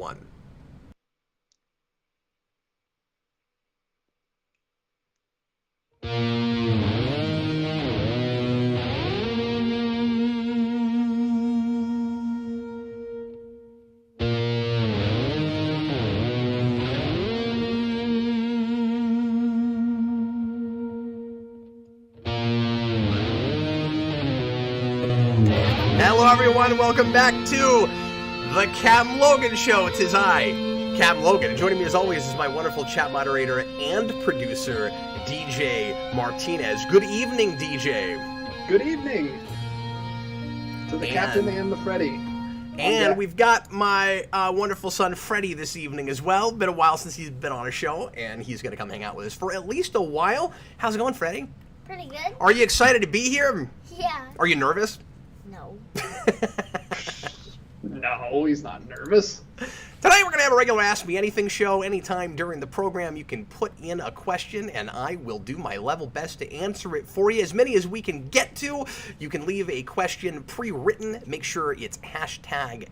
One. Hello everyone, welcome back to the Captain Logan Show. It is I, Captain Logan, and joining me as always is my wonderful chat moderator and producer, DJ Martinez. Good evening, DJ. Good evening to the Captain and the Freddy. And we've got my wonderful son, Freddy, this evening as well. Been a while since he's been on a show, and he's going to come hang out with us for at least a while. How's it going, Freddy? Pretty good. Are you excited to be here? Yeah. Are you nervous? No. No, he's not nervous. Tonight we're going to have a regular Ask Me Anything show. Anytime during the program you can put in a question and I will do my level best to answer it for you. As many as we can get to. You can leave a question pre-written. Make sure it's hashtag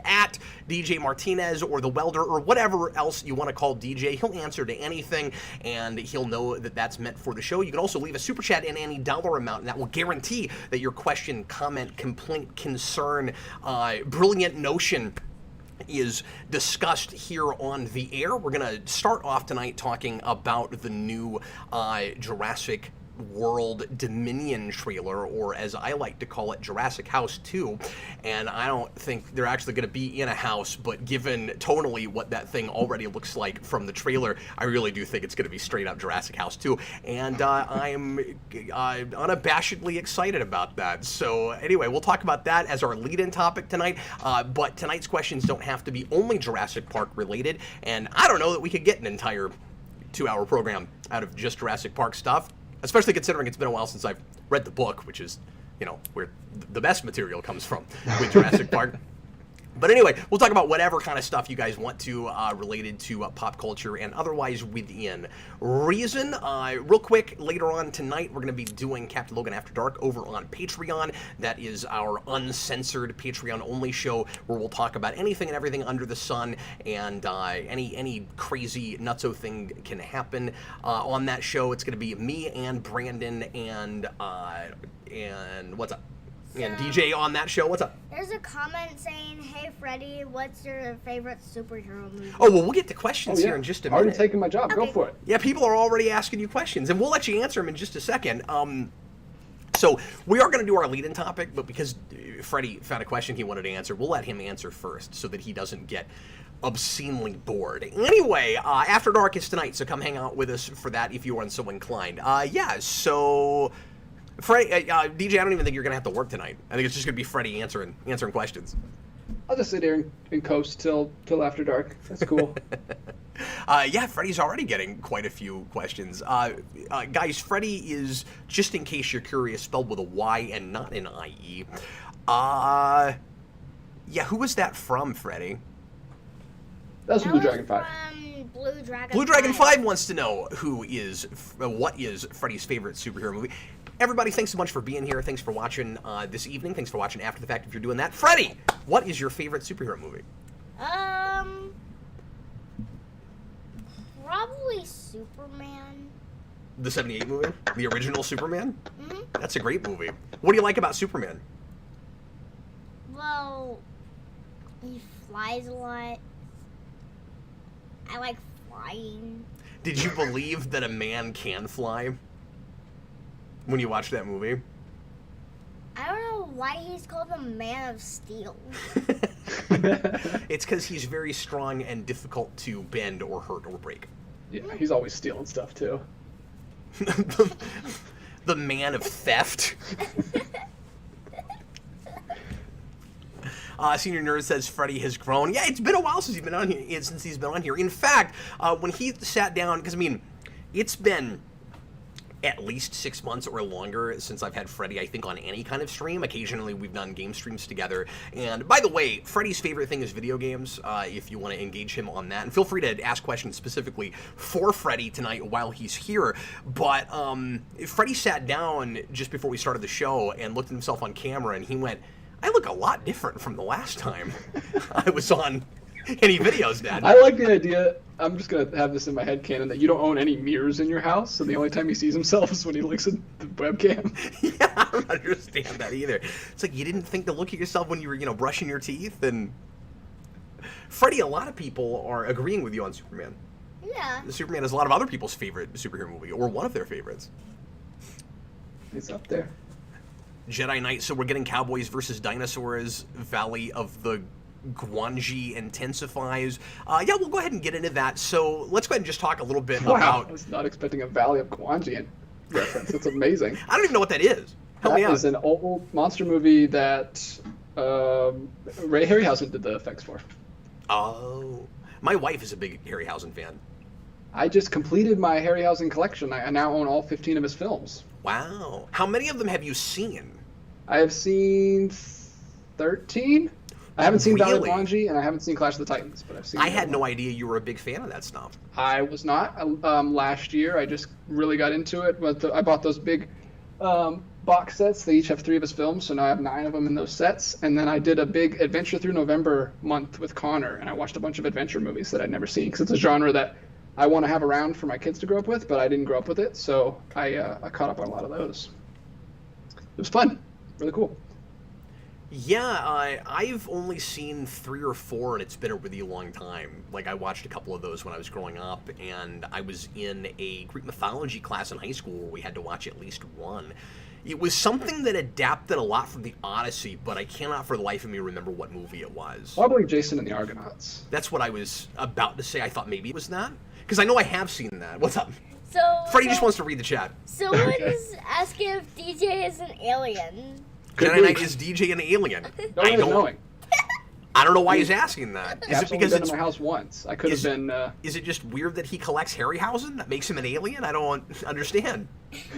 at DJ Martinez or the Welder or whatever else you want to call DJ. He'll answer to anything and he'll know that that's meant for the show. You can also leave a super chat in any dollar amount and that will guarantee that your question, comment, complaint, concern, brilliant notion is discussed here on the air. We're going to start off tonight talking about the new Jurassic World Dominion trailer, or as I like to call it, Jurassic House 2. And I don't think they're actually going to be in a house, but given tonally what that thing already looks like from the trailer, I really do think it's going to be straight up Jurassic House 2. And I'm unabashedly excited about that. So anyway, we'll talk about that as our lead-in topic tonight. But tonight's questions don't have to be only Jurassic Park related. And I don't know that we could get an entire 2-hour program out of just Jurassic Park stuff. Especially considering it's been a while since I've read the book, which is, you know, where the best material comes from with Jurassic Park. But anyway, we'll talk about whatever kind of stuff you guys want to related to pop culture and otherwise within reason. Real quick, later on tonight, we're going to be doing Captain Logan After Dark over on Patreon. That is our uncensored Patreon-only show where we'll talk about anything and everything under the sun, and any crazy nutso thing can happen on that show. It's going to be me and Brandon and what's up? And DJ on that show. What's up? There's a comment saying, "Hey Freddy, what's your favorite superhero movie?" Oh, well, we'll get to questions here in just a minute. Already taking my job. Okay. Go for it. Yeah, people are already asking you questions, and we'll let you answer them in just a second. So we are going to do our lead-in topic, but because Freddy found a question he wanted to answer, we'll let him answer first so that he doesn't get obscenely bored. Anyway, After Dark is tonight, so come hang out with us for that if you are so inclined. So... Freddy, DJ, I don't even think you're going to have to work tonight. I think it's just going to be Freddy answering questions. I'll just sit here and coast till after dark. That's cool. Yeah, Freddy's already getting quite a few questions. Guys, Freddy is, just in case you're curious, spelled with a Y and not an I-E. Yeah, who was that from, Freddy? That's Blue Dragon 5. Blue Dragon. Blue Dragon 5 wants to know what is Freddy's favorite superhero movie. Everybody, thanks so much for being here. Thanks for watching this evening. Thanks for watching after the fact if you're doing that. Freddy, what is your favorite superhero movie? Probably Superman. The 78 movie? The original Superman? Mm-hmm. That's a great movie. What do you like about Superman? Well, he flies a lot. I like flying. Did you believe that a man can fly when you watched that movie? I don't know why he's called the Man of Steel. It's because he's very strong and difficult to bend or hurt or break. Yeah, he's always stealing stuff too. The man of theft. Senior Nerd says Freddy has grown. Yeah, it's been a while since he's been on here. In fact, when he sat down, because I mean, it's been at least 6 months or longer since I've had Freddy, I think, on any kind of stream. Occasionally, we've done game streams together. And by the way, Freddy's favorite thing is video games, if you want to engage him on that. And feel free to ask questions specifically for Freddy tonight while he's here. But Freddy sat down just before we started the show and looked at himself on camera, and he went, I look a lot different from the last time I was on any videos, Dad. I like the idea. I'm just gonna have this in my head canon that you don't own any mirrors in your house, and the only time he sees himself is when he looks at the webcam. Yeah, I don't understand that either. It's like you didn't think to look at yourself when you were, brushing your teeth. And Freddy, a lot of people are agreeing with you on Superman. Yeah. Superman is a lot of other people's favorite superhero movie, or one of their favorites. It's up there. Jedi Knight, so we're getting Cowboys versus Dinosaurs. Valley of the Guanji intensifies. Yeah, we'll go ahead and get into that. So let's go ahead and just talk a little bit Wow, about... I was not expecting a Valley of Guanji reference. It's amazing. I don't even know what that is. Help me out. That is an old monster movie that Ray Harryhausen did the effects for. Oh. My wife is a big Harryhausen fan. I just completed my Harryhausen collection. I now own all 15 of his films. Wow. How many of them have you seen? I have seen 13. I haven't seen Valley of Really? Guanji, and I haven't seen Clash of the Titans, but I've seen. I had no idea you were a big fan of that stuff. I was not. Last year, I just really got into it. But I bought those big box sets. They each have 3 of his films, so now I have 9 of them in those sets. And then I did a big Adventure Through November month with Connor, and I watched a bunch of adventure movies that I'd never seen, because it's a genre that I want to have around for my kids to grow up with, but I didn't grow up with it, so I caught up on a lot of those. It was fun. Really cool. Yeah, I've only seen 3 or 4, and it's been a really long time. Like, I watched a couple of those when I was growing up, and I was in a Greek mythology class in high school where we had to watch at least one. It was something that adapted a lot from the Odyssey, but I cannot for the life of me remember what movie it was. Probably Jason and the Argonauts. That's what I was about to say. I thought maybe it was that. Because I know I have seen that. What's up? So Freddie just wants to read the chat. Someone is asking if DJ is an alien. Jedi Knight is DJ an alien? No one is knowing. I don't know why he's asking that. Is it I've only because been it's to my house once. I could have been. Is it just weird that he collects Harryhausen? That makes him an alien? I don't understand.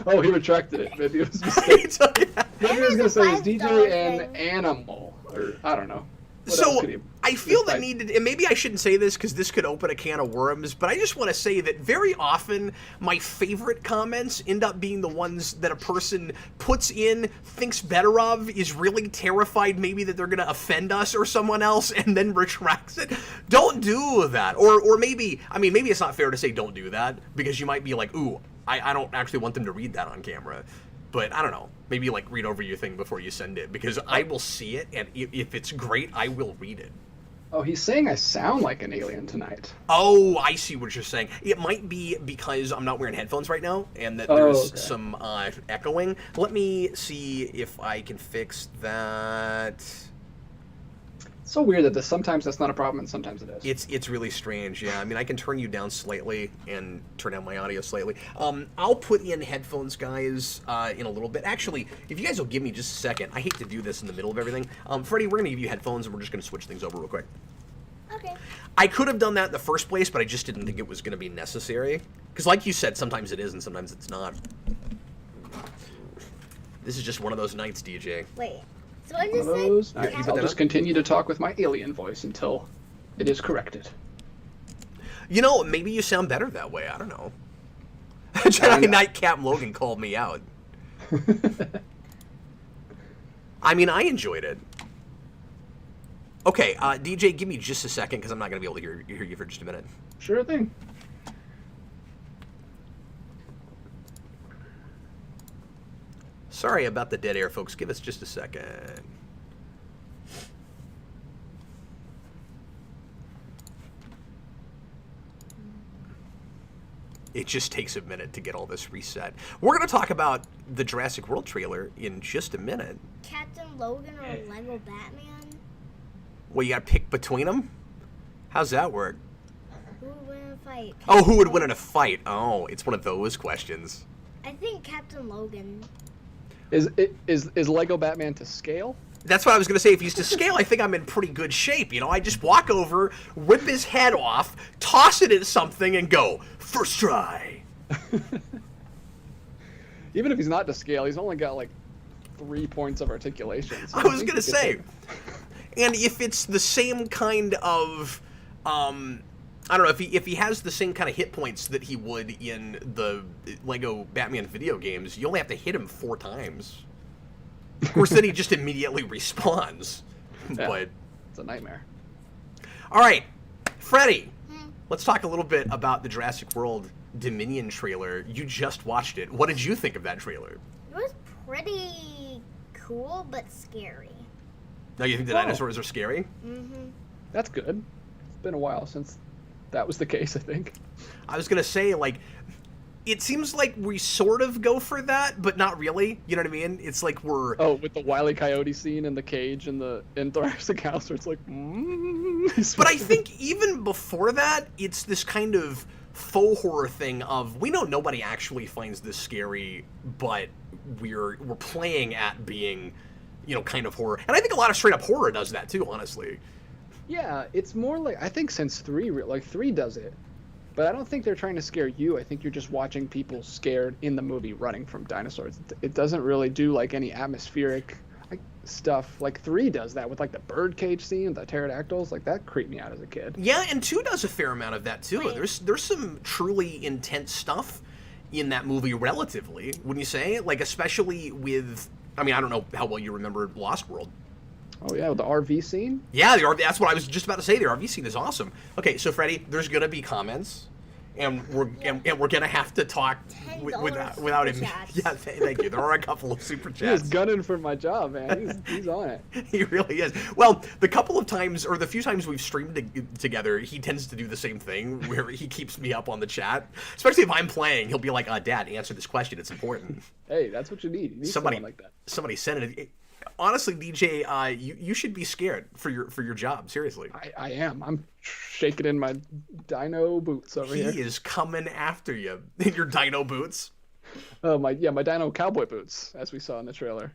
Oh, he retracted it. Maybe it was a mistake. Maybe he was gonna say is DJ $5 an thing. animal, or I don't know. What So else could he- I feel the Right. need to, and maybe I shouldn't say this because this could open a can of worms, but I just want to say that very often my favorite comments end up being the ones that a person puts in, thinks better of, is really terrified maybe that they're going to offend us or someone else, and then retracts it. Don't do that. Or maybe, I mean, maybe it's not fair to say don't do that because you might be like, ooh, I don't actually want them to read that on camera. But I don't know. Maybe like read over your thing before you send it because I will see it, and if it's great, I will read it. Oh, he's saying I sound like an alien tonight. Oh, I see what you're saying. It might be because I'm not wearing headphones right now, and that Oh, there's okay. some echoing. Let me see if I can fix that. It's so weird that sometimes that's not a problem and sometimes it is. It's really strange, yeah. I mean, I can turn you down slightly and turn down my audio slightly. I'll put in headphones, guys, in a little bit. Actually, if you guys will give me just a second, I hate to do this in the middle of everything. Freddie, we're going to give you headphones, and we're just going to switch things over real quick. Okay. I could have done that in the first place, but I just didn't think it was going to be necessary. Because like you said, sometimes it is and sometimes it's not. This is just one of those nights, DJ. Wait. So I One just of those. said. I'll just continue to talk with my alien voice until it is corrected. You know, maybe you sound better that way. I don't know. Jedi Knight Captain Logan called me out. I mean, I enjoyed it. Okay, DJ, give me just a second because I'm not going to be able to hear you for just a minute. Sure thing. Sorry about the dead air, folks. Give us just a second. It just takes a minute to get all this reset. We're going to talk about the Jurassic World trailer in just a minute. Captain Logan or Lego Batman? Well, you got to pick between them? How's that work? Who would win in a fight? Oh, who would win in a fight? Oh, it's one of those questions. I think Captain Logan. Is Lego Batman to scale? That's what I was going to say. If he's to scale, I think I'm in pretty good shape. You know, I just walk over, rip his head off, toss it at something, and go, first try. Even if he's not to scale, he's only got like 3 points of articulation. So I was going to say. And if it's the same kind of, I don't know, if he has the same kind of hit points that he would in the Lego Batman video games, you only have to hit him 4 times. Of course, then he just immediately respawns. Yeah, But it's a nightmare. all right, Freddy, let's talk a little bit about the Jurassic World Dominion trailer. You just watched it. What did you think of that trailer? It was pretty cool, but scary. Now, you think the dinosaurs are scary? Mm-hmm. That's good. It's been a while since that was the case, I think. I was going to say, like, it seems like we sort of go for that, but not really. You know what I mean? It's like we're... Oh, with the Wile E. Coyote scene in the cage in Jurassic House, where it's like... But I think even before that, it's this kind of faux horror thing of, we know nobody actually finds this scary, but we're playing at being, you know, kind of horror. And I think a lot of straight up horror does that too, honestly. Yeah, it's more like, I think since 3 does it. But I don't think they're trying to scare you. I think you're just watching people scared in the movie running from dinosaurs. It doesn't really do like any atmospheric stuff. Like 3 does that with like the birdcage scene, the pterodactyls. Like that creeped me out as a kid. Yeah, and 2 does a fair amount of that too. Wait. There's some truly intense stuff in that movie relatively, wouldn't you say? Like, especially with, I mean, I don't know how well you remember Lost World. Oh yeah, with the RV scene? Yeah, that's what I was just about to say. The RV scene is awesome. Okay, so Freddy, there's gonna be comments, and we're gonna have to talk without him. chats. Yeah, thank you. There are a couple of super He is chats. gunning for my job, man. He's on it. He really is. Well, the couple of times, or the few times we've streamed together, he tends to do the same thing, where he keeps me up on the chat. Especially if I'm playing, he'll be like, "Dad, answer this question. It's important." Hey, that's what you need. You need someone like that. Somebody sent it. Honestly, DJ, you should be scared for your job. Seriously. I am. I'm shaking in my dino boots over here. He is coming after you in your dino boots. My dino cowboy boots, as we saw in the trailer.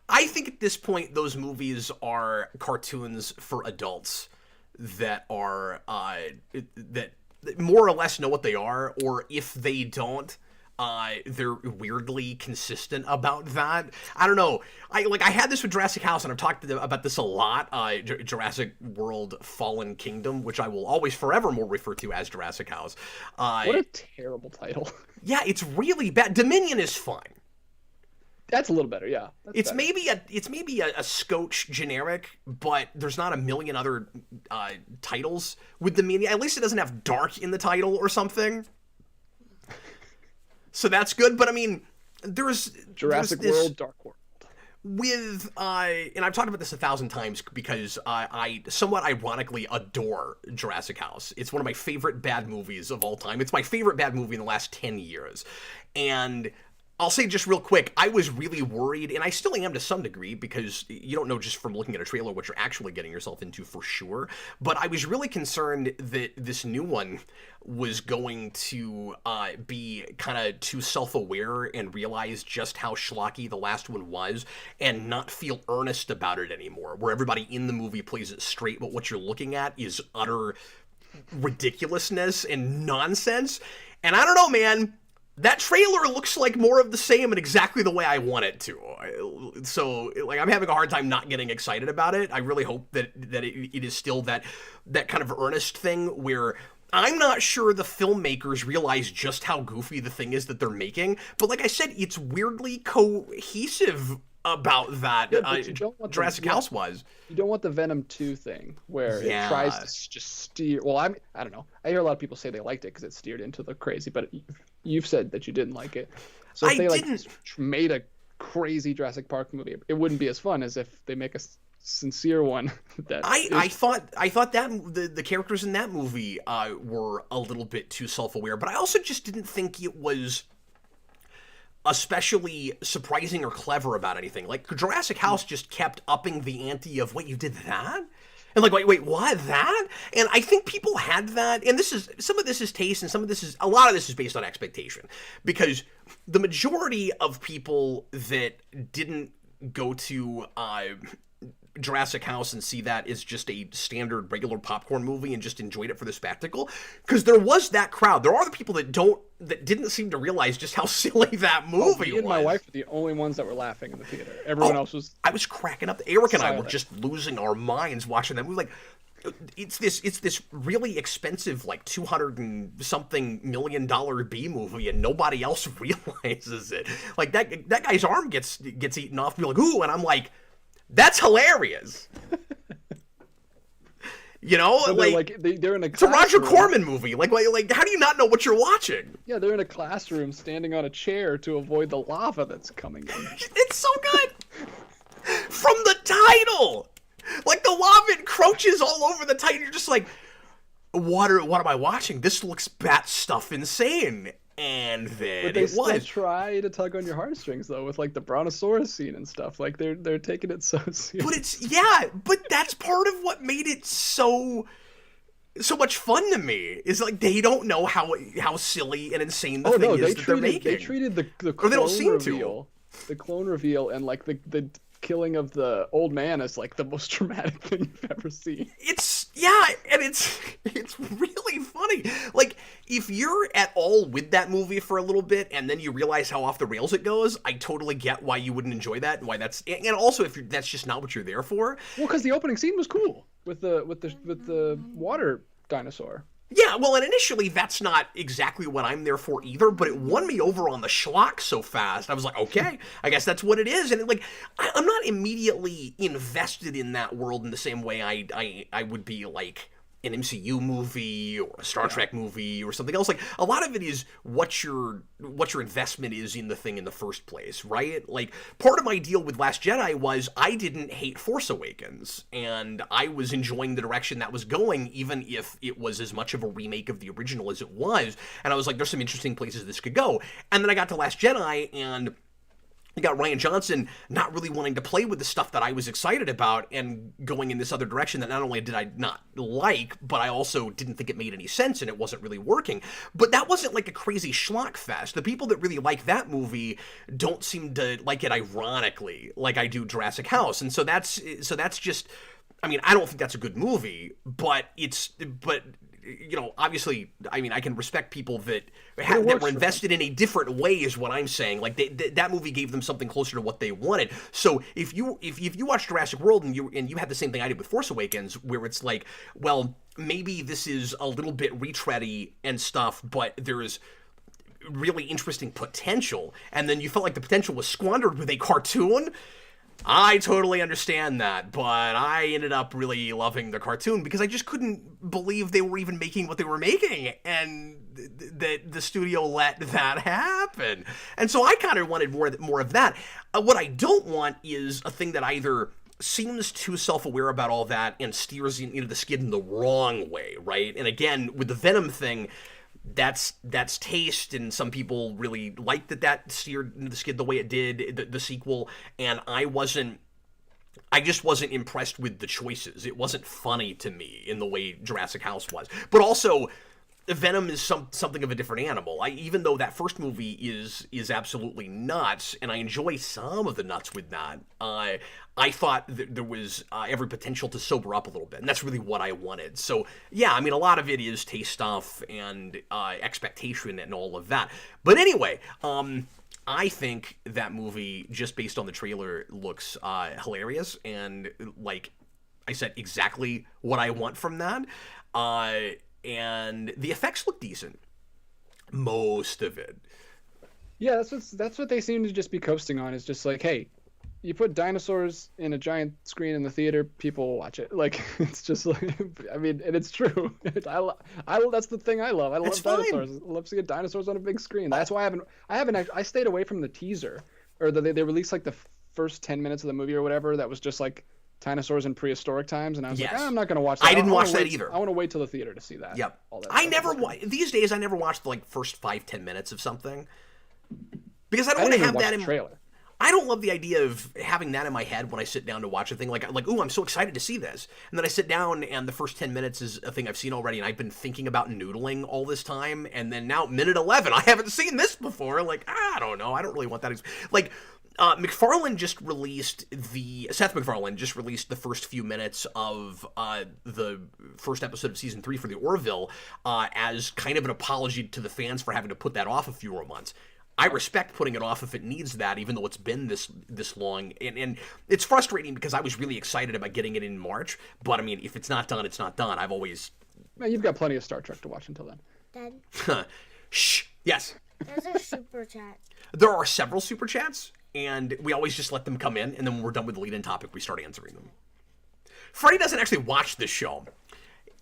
I think at this point, those movies are cartoons for adults that are that more or less know what they are, or if they don't, they're weirdly consistent about that. I don't know. I had this with Jurassic House, and I've talked about this a lot. Jurassic World Fallen Kingdom, which I will always forevermore refer to as Jurassic House. What a terrible title. Yeah, it's really bad. Dominion is fine. That's a little better, yeah. It's maybe a scotch generic, but there's not a million other titles with Dominion. At least it doesn't have dark in the title or something. So that's good, but I mean, there's Jurassic World, Dark World. With, and I've talked about this 1,000 times because I somewhat ironically adore Jurassic House. It's one of my favorite bad movies of all time. It's my favorite bad movie in the last 10 years. And I'll say just real quick, I was really worried, and I still am to some degree, because you don't know just from looking at a trailer what you're actually getting yourself into for sure, but I was really concerned that this new one was going to be kind of too self-aware and realize just how schlocky the last one was and not feel earnest about it anymore, where everybody in the movie plays it straight, but what you're looking at is utter ridiculousness and nonsense. And I don't know, man. That trailer looks like more of the same and exactly the way I want it to. So, like, I'm having a hard time not getting excited about it. I really hope that it is still that kind of earnest thing where I'm not sure the filmmakers realize just how goofy the thing is that they're making. But like I said, it's weirdly cohesive about that. Yeah, Jurassic House was. You don't want the Venom 2 thing where it tries to just steer. Well, I don't know. I hear a lot of people say they liked it because it steered into the crazy, but you've said that you didn't like it. So if they made a crazy Jurassic Park movie, it wouldn't be as fun as if they make a sincere one. I thought that the characters in that movie were a little bit too self-aware, but I also just didn't think it was especially surprising or clever about anything. Like, Jurassic House just kept upping the ante of, wait, you did that? And like, wait, what? That? And I think people had that, and some of this is taste, and a lot of this is based on expectation. Because the majority of people that didn't go to Jurassic House and see that as just a standard regular popcorn movie and just enjoyed it for the spectacle, because there was that crowd. There are the people that didn't seem to realize just how silly that movie was. Me and my wife were the only ones that were laughing in the theater. Everyone else was. I was cracking up. Eric and I were just losing our minds watching that movie. Like, it's this really expensive, like $200 and something million B movie, and nobody else realizes it. Like, that guy's arm gets eaten off. And you're like, ooh, and I'm like, that's hilarious. You know, But they're in a it's a Roger classroom. Corman movie. Like, how do you not know what you're watching? Yeah, they're in a classroom standing on a chair to avoid the lava that's coming in. It's so good. From the title, like the lava encroaches all over the title. You're just like, what am I watching? This looks bat stuff insane. And then But they it was. try to tug on your heartstrings though, with like the Brontosaurus scene and stuff. Like they're taking it so serious. But that's part of what made it so much fun to me. Is like they don't know how silly and insane the thing is that they're making. They treated the Or clone they don't seem reveal, the clone reveal, and like the killing of the old man as like the most dramatic thing you've ever seen. It's really funny. Like, if you're at all with that movie for a little bit and then you realize how off the rails it goes, I totally get why you wouldn't enjoy that and why and also if that's just not what you're there for. Well, because the opening scene was cool with the water dinosaur. Yeah, well, and initially that's not exactly what I'm there for either, but it won me over on the schlock so fast. I was like, okay, I guess that's what it is. And I'm not immediately invested in that world in the same way I would be like an MCU movie or a Star Trek movie or something else. Like, a lot of it is what your investment is in the thing in the first place, right? Like, part of my deal with Last Jedi was I didn't hate Force Awakens, and I was enjoying the direction that was going, even if it was as much of a remake of the original as it was. And I was like, there's some interesting places this could go. And then I got to Last Jedi, and you got Rian Johnson not really wanting to play with the stuff that I was excited about and going in this other direction that not only did I not like, but I also didn't think it made any sense and it wasn't really working. But that wasn't like a crazy schlock fest. The people that really like that movie don't seem to like it ironically like I do Jurassic House. And so that's just, I mean, I don't think that's a good movie, but you know, obviously, I mean, I can respect people that were invested in a different way, is what I'm saying. Like that movie gave them something closer to what they wanted. So if you watch Jurassic World and you had the same thing I did with Force Awakens, where it's like, well, maybe this is a little bit retready and stuff, but there's really interesting potential, and then you felt like the potential was squandered with a cartoon. I totally understand that, but I ended up really loving the cartoon because I just couldn't believe they were even making what they were making, and that the studio let that happen. And so I kind of wanted more of that. What I don't want is a thing that either seems too self-aware about all that and steers into the skid in the wrong way, right? And again, with the Venom thing, that's taste, and some people really liked that steered into the skid the way it did, the sequel, and I just wasn't impressed with the choices. It wasn't funny to me in the way Jurassic House was. But also, Venom is something of a different animal. Even though that first movie is absolutely nuts, and I enjoy some of the nuts with that, I thought that there was every potential to sober up a little bit, and that's really what I wanted. So, yeah, I mean, a lot of it is taste stuff and expectation and all of that. But anyway, I think that movie, just based on the trailer, looks hilarious, and, like I said, exactly what I want from that. And the effects look decent. Most of it. Yeah, that's what they seem to just be coasting on. Is just like, hey, you put dinosaurs in a giant screen in the theater, people will watch it. Like, it's just like, I mean, and it's true. I that's the thing I love. I love dinosaurs. I love seeing dinosaurs on a big screen. That's why I stayed away from the teaser, or they released like the first 10 minutes of the movie or whatever. That was just like dinosaurs in prehistoric times, and I was like, I'm not going to watch that. I didn't watch that either. I want to wait till the theater to see that. Yep. All that these days I never watch the like first 5-10 minutes of something, because I don't want to have that in trailer. I don't love the idea of having that in my head when I sit down to watch a thing. Like, ooh, I'm so excited to see this. And then I sit down and the first 10 minutes is a thing I've seen already, and I've been thinking about noodling all this time. And then now, minute 11, I haven't seen this before. Like, I don't know. I don't really want that. Like, Seth MacFarlane just released the first few minutes of the first episode of season 3 for the Orville as kind of an apology to the fans for having to put that off a few more months. I respect putting it off if it needs that, even though it's been this long. And it's frustrating because I was really excited about getting it in March. But, I mean, if it's not done, it's not done. I've always... Man, you've got plenty of Star Trek to watch until then. Dad? Shh. Yes. There's a super chat. There are several super chats, and we always just let them come in, and then when we're done with the lead-in topic, we start answering them. Freddy doesn't actually watch this show.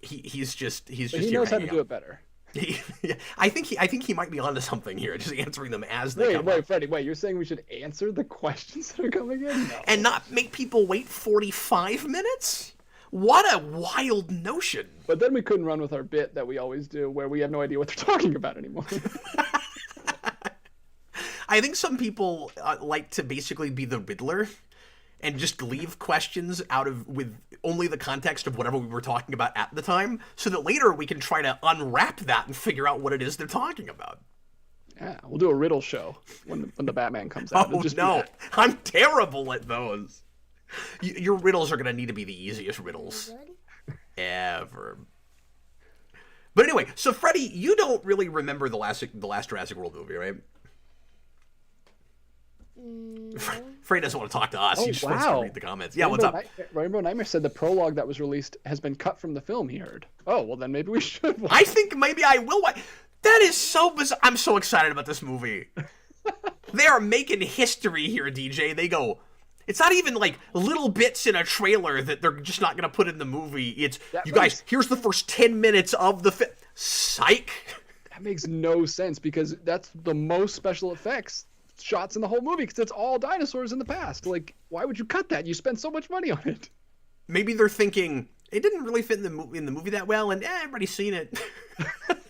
he's just But here he knows how to hanging do out. it better. Yeah, I think he might be onto something here, just answering them as they come Wait, up. Freddie, you're saying we should answer the questions that are coming in? No. And not make people wait 45 minutes? What a wild notion. But then we couldn't run with our bit that we always do, where we have no idea what they're talking about anymore. I think some people like to basically be the Riddler and just leave questions out of with only the context of whatever we were talking about at the time, so that later we can try to unwrap that and figure out what it is they're talking about. Yeah, we'll do a riddle show when the Batman comes out. Oh no, I'm terrible at those. Your riddles are going to need to be the easiest riddles ever. But anyway, so Freddy, you don't really remember the last Jurassic World movie, right? No. Freddy doesn't want to talk to us. Oh, He just wants to read the comments. Yeah, what's up? Rainbow Nightmare said the prologue that was released has been cut from the film, he heard. Oh, well then maybe we should watch. I think maybe I will watch. That is so bizarre. I'm so excited about this movie. They are making history here, DJ. They go, it's not even like little bits in a trailer that they're just not going to put in the movie. It's, you guys, here's the first 10 minutes of the film. Psych. That makes no sense, because that's the most special effects shots in the whole movie, because it's all dinosaurs in the past. Like, why would you cut that? You spend so much money on it. Maybe they're thinking, it didn't really fit in the movie that well, and everybody's seen it. That's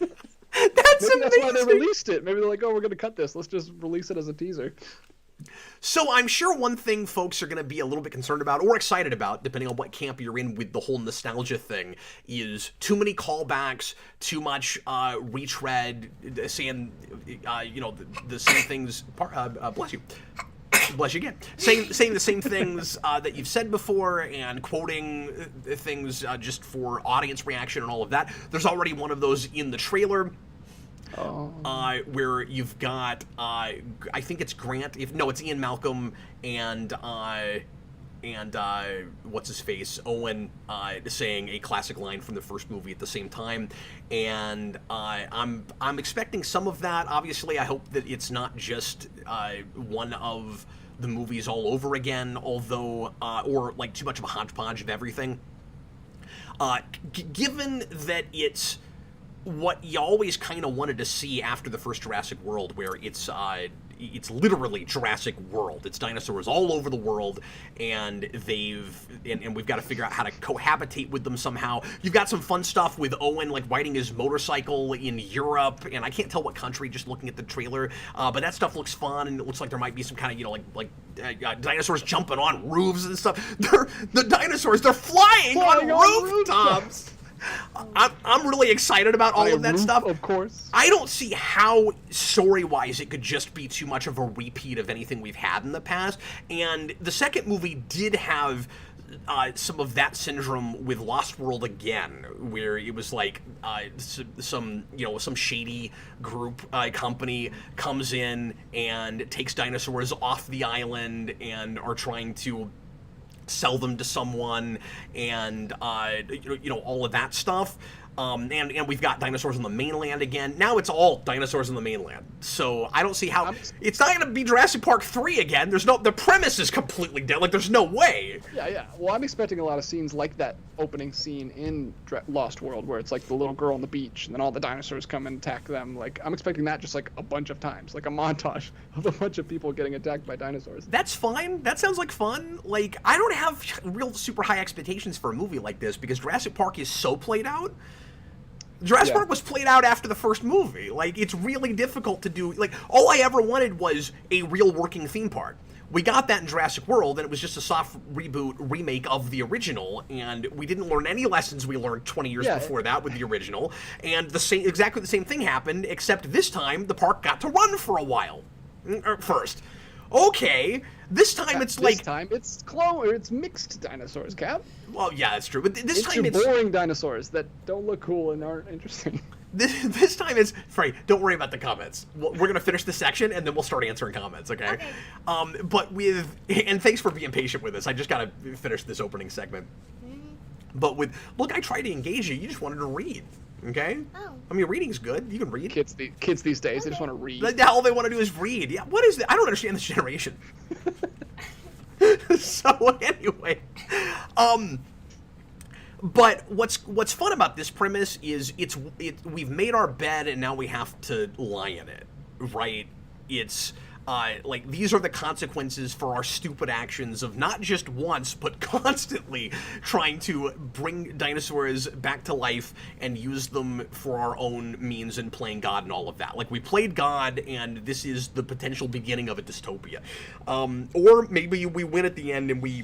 amazing. That's why they released it. Maybe they're like, oh, we're going to cut this. Let's just release it as a teaser. So I'm sure one thing folks are going to be a little bit concerned about, or excited about, depending on what camp you're in with the whole nostalgia thing, is too many callbacks, too much retread, saying, the same things. Bless you. Bless you again. Saying the same things that you've said before, and quoting things just for audience reaction and all of that. There's already one of those in the trailer. Where you've got, I think it's Grant. It's Ian Malcolm and what's his face, Owen, saying a classic line from the first movie at the same time, and I'm expecting some of that. Obviously, I hope that it's not just one of the movies all over again, although or like too much of a hodgepodge of everything. Given that it's what you always kind of wanted to see after the first Jurassic World, where it's literally Jurassic World. It's dinosaurs all over the world, and we've got to figure out how to cohabitate with them somehow. You've got some fun stuff with Owen, like riding his motorcycle in Europe, and I can't tell what country just looking at the trailer, but that stuff looks fun, and it looks like there might be some kind of, dinosaurs jumping on roofs and stuff. The dinosaurs, they're flying on rooftops! I'm really excited about all of that stuff. Of course. I don't see how, story-wise, it could just be too much of a repeat of anything we've had in the past. And the second movie did have some of that syndrome with Lost World again, where it was like some shady group company comes in and takes dinosaurs off the island and are trying to sell them to someone, and all of that stuff. And we've got dinosaurs on the mainland again. Now it's all dinosaurs on the mainland. So I don't see how it's not going to be Jurassic Park 3 again. The premise is completely dead. Like, there's no way. Yeah. Well, I'm expecting a lot of scenes like that opening scene in Lost World, where it's like the little girl on the beach, and then all the dinosaurs come and attack them. Like, I'm expecting that just like a bunch of times, like a montage of a bunch of people getting attacked by dinosaurs. That's fine. That sounds like fun. Like, I don't have real super high expectations for a movie like this, because Jurassic Park is so played out. Jurassic Park was played out after the first movie. Like, it's really difficult to do. Like, all I ever wanted was a real working theme park. We got that in Jurassic World, and it was just a soft remake of the original, and we didn't learn any lessons we learned 20 years before that with the original. And exactly the same thing happened, except this time the park got to run for a while first. Okay, this time it's like... This time it's mixed dinosaurs, Cap. Well, yeah, that's true. But this time it's boring dinosaurs that don't look cool and aren't interesting. This time it's... Frey, don't worry about the comments. We're going to finish this section, and then we'll start answering comments, okay? But with... And thanks for being patient with us. I just got to finish this opening segment. But with... Look, I tried to engage you. You just wanted to read. Okay? Oh. I mean, reading's good. You can read. Kids these days, they just want to read. All they want to do is read. Yeah, what is that? I don't understand this generation. So, anyway. But what's fun about this premise is we've made our bed and now we have to lie in it, right? It's like these are the consequences for our stupid actions of not just once but constantly trying to bring dinosaurs back to life and use them for our own means and playing God and all of that. Like we played God and this is the potential beginning of a dystopia. Or maybe we win at the end and we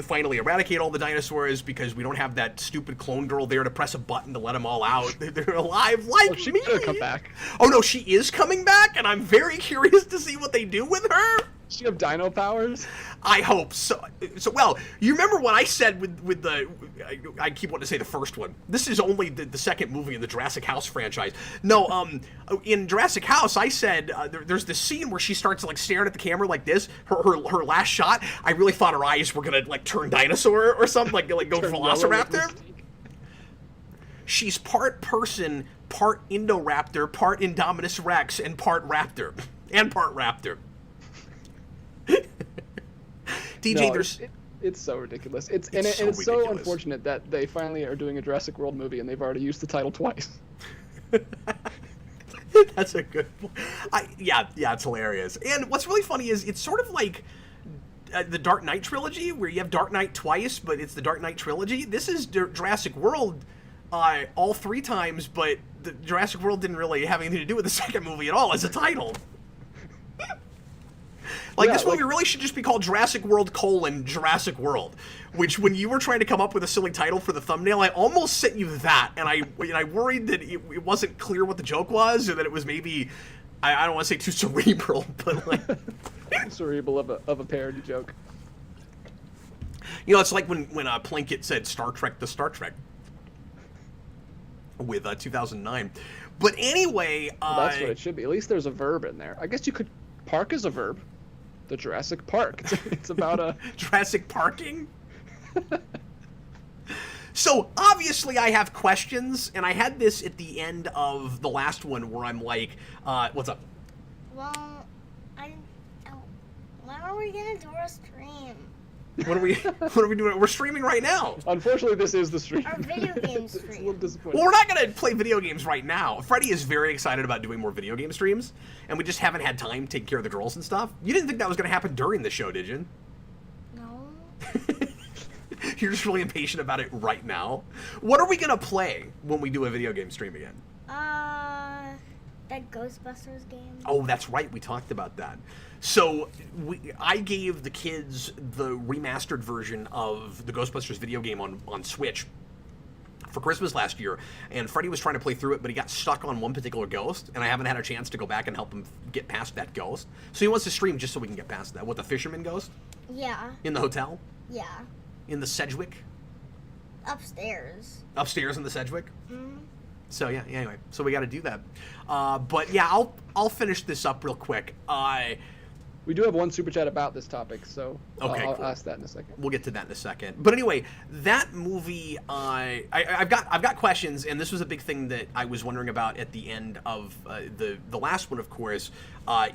finally eradicate all the dinosaurs because we don't have that stupid clone girl there to press a button to let them all out. They're alive like she me. could come back. Oh no, she is coming back, and I'm very curious to see what they do with her. Does she have dino powers? I hope so. Well, you remember what I said with the... I keep wanting to say the first one. This is only the second movie in the Jurassic House franchise. No, in Jurassic House, I said there's this scene where she starts like staring at the camera like this. Her last shot, I really thought her eyes were gonna like turn dinosaur or something, like go Velociraptor. She's part person, part Indoraptor, part Indominus Rex, and part raptor. And part raptor. DJ, No, there's... It's so ridiculous. It's so ridiculous. unfortunate that they finally are doing a Jurassic World movie and they've already used the title twice. That's a good point. Yeah, it's hilarious. And what's really funny is it's sort of like the Dark Knight trilogy, where you have Dark Knight twice, but it's the Dark Knight trilogy. This is Jurassic World all 3 times, but the Jurassic World didn't really have anything to do with the second movie at all as a title. This movie really should just be called Jurassic World : Jurassic World, which when you were trying to come up with a silly title for the thumbnail, I almost sent you that, and I worried that it wasn't clear what the joke was, or that it was maybe, I don't want to say too cerebral, but like... Cerebral of a parody joke. You know, it's like when Plinkett said Star Trek to Star Trek with 2009. But anyway... Well, that's what it should be. At least there's a verb in there. I guess you could... Park is a verb. The Jurassic Park. It's about a... Jurassic parking? So, obviously I have questions, and I had this at the end of the last one where I'm like, what's up? Well, when are we gonna do our stream? What are we doing? We're streaming right now. Unfortunately, this is the stream. Our video game It's a stream. little disappointing. Well, we're not going to play video games right now. Freddie is very excited about doing more video game streams, and we just haven't had time to take care of the girls and stuff. You didn't think that was going to happen during the show, did you? No. You're just really impatient about it right now. What are we going to play when we do a video game stream again? That Ghostbusters game. Oh, that's right. We talked about that. So I gave the kids the remastered version of the Ghostbusters video game on Switch for Christmas last year, and Freddie was trying to play through it, but he got stuck on one particular ghost, and I haven't had a chance to go back and help him get past that ghost. So he wants to stream just so we can get past that. What, the fisherman ghost? Yeah. In the hotel? Yeah. In the Sedgwick? Upstairs. Upstairs in the Sedgwick? Mm-hmm. So yeah, anyway, so we got to do that. But yeah, I'll finish this up real quick. We do have one super chat about this topic, so Okay, I'll cool. ask that in a second. We'll get to that in a second. But anyway, that movie, I've got questions, and this was a big thing that I was wondering about at the end of the last one, of course,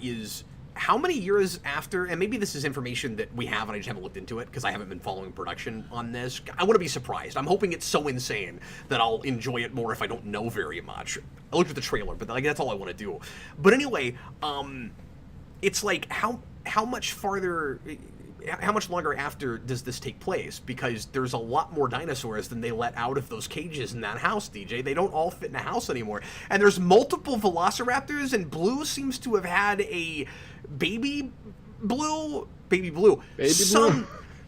is how many years after, and maybe this is information that we have and I just haven't looked into it because I haven't been following production on this. I want to be surprised. I'm hoping it's so insane that I'll enjoy it more if I don't know very much. I looked at the trailer, but like that's all I want to do. But anyway, it's like how much farther, how much longer after does this take place? Because there's a lot more dinosaurs than they let out of those cages in that house, DJ. They don't all fit in a house anymore. And there's multiple Velociraptors, and Blue seems to have had a baby Blue.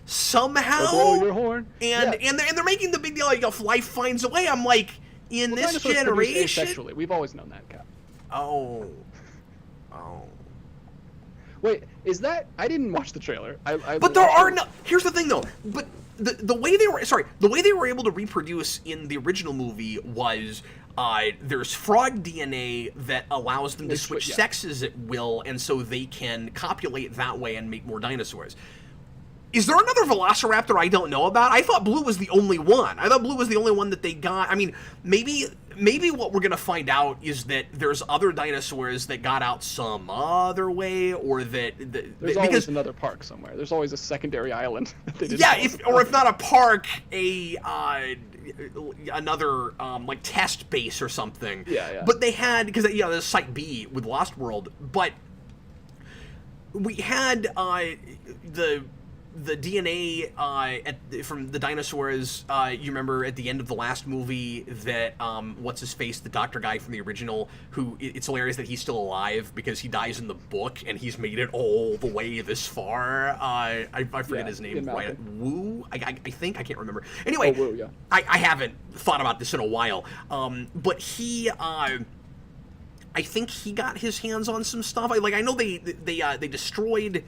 Somehow. Blow your horn. And Yeah. and they're making the big deal like if life finds a way. I'm like, in Well, this dinosaurs produce generation. asexually. We've always known that, Cap. Oh. Wait, is that... I didn't watch the trailer. But there are no... Here's the thing, though. But the way they were... Sorry. The way they were able to reproduce in the original movie was... there's frog DNA that allows them to switch sexes at will, and so they can copulate that way and make more dinosaurs. Is there another Velociraptor I don't know about? I thought Blue was the only one. I thought Blue was the only one that they got. I mean, maybe what we're going to find out is that there's other dinosaurs that got out some other way, or that... There's always another park somewhere. There's always a secondary island that they didn't if not a park, a another like test base or something. Yeah. But they had, because there's Site B with Lost World, but we had the DNA from the dinosaurs. You remember at the end of the last movie that what's his face, the doctor guy from the original, who it's hilarious that he's still alive because he dies in the book and he's made it all the way this far. I forget his name. Right? Wu, I think, I can't remember. Anyway, Wu, yeah. I haven't thought about this in a while, but he. I think he got his hands on some stuff. I know they destroyed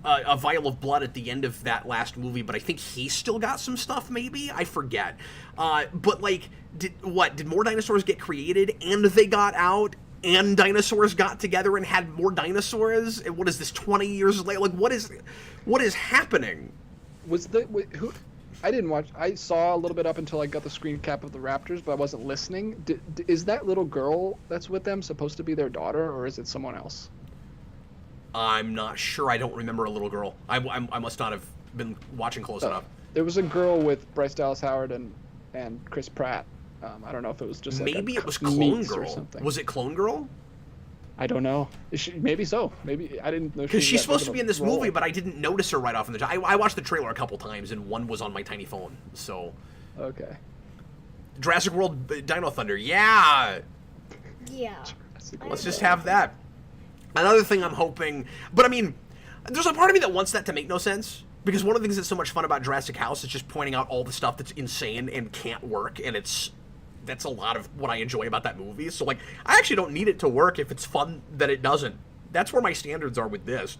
a vial of blood at the end of that last movie, but I think he still got some stuff. Maybe, I forget. But like, did more dinosaurs get created and they got out? And dinosaurs got together and had more dinosaurs. And what is this? 20 years later? Like, what is happening? Who? I didn't watch. I saw a little bit up until I got the screen cap of the Raptors, but I wasn't listening. Is that little girl that's with them supposed to be their daughter, or is it someone else? I'm not sure. I don't remember a little girl. I must not have been watching close enough. There was a girl with Bryce Dallas Howard and Chris Pratt. I don't know if it was just like maybe it was Clone Girl. Or something. Was it Clone Girl? I don't know. Maybe so. Maybe I didn't know. Because she's supposed to be in this movie, but I didn't notice her right off in the. I watched the trailer a couple times, and one was on my tiny phone. So. Okay. Jurassic World Dino Thunder. Yeah. Yeah. Let's just have that. Another thing I'm hoping, but I mean, there's a part of me that wants that to make no sense. Because one of the things that's so much fun about Jurassic House is just pointing out all the stuff that's insane and can't work, and that's a lot of what I enjoy about that movie. So, like, I actually don't need it to work if it's fun that it doesn't. That's where my standards are with this.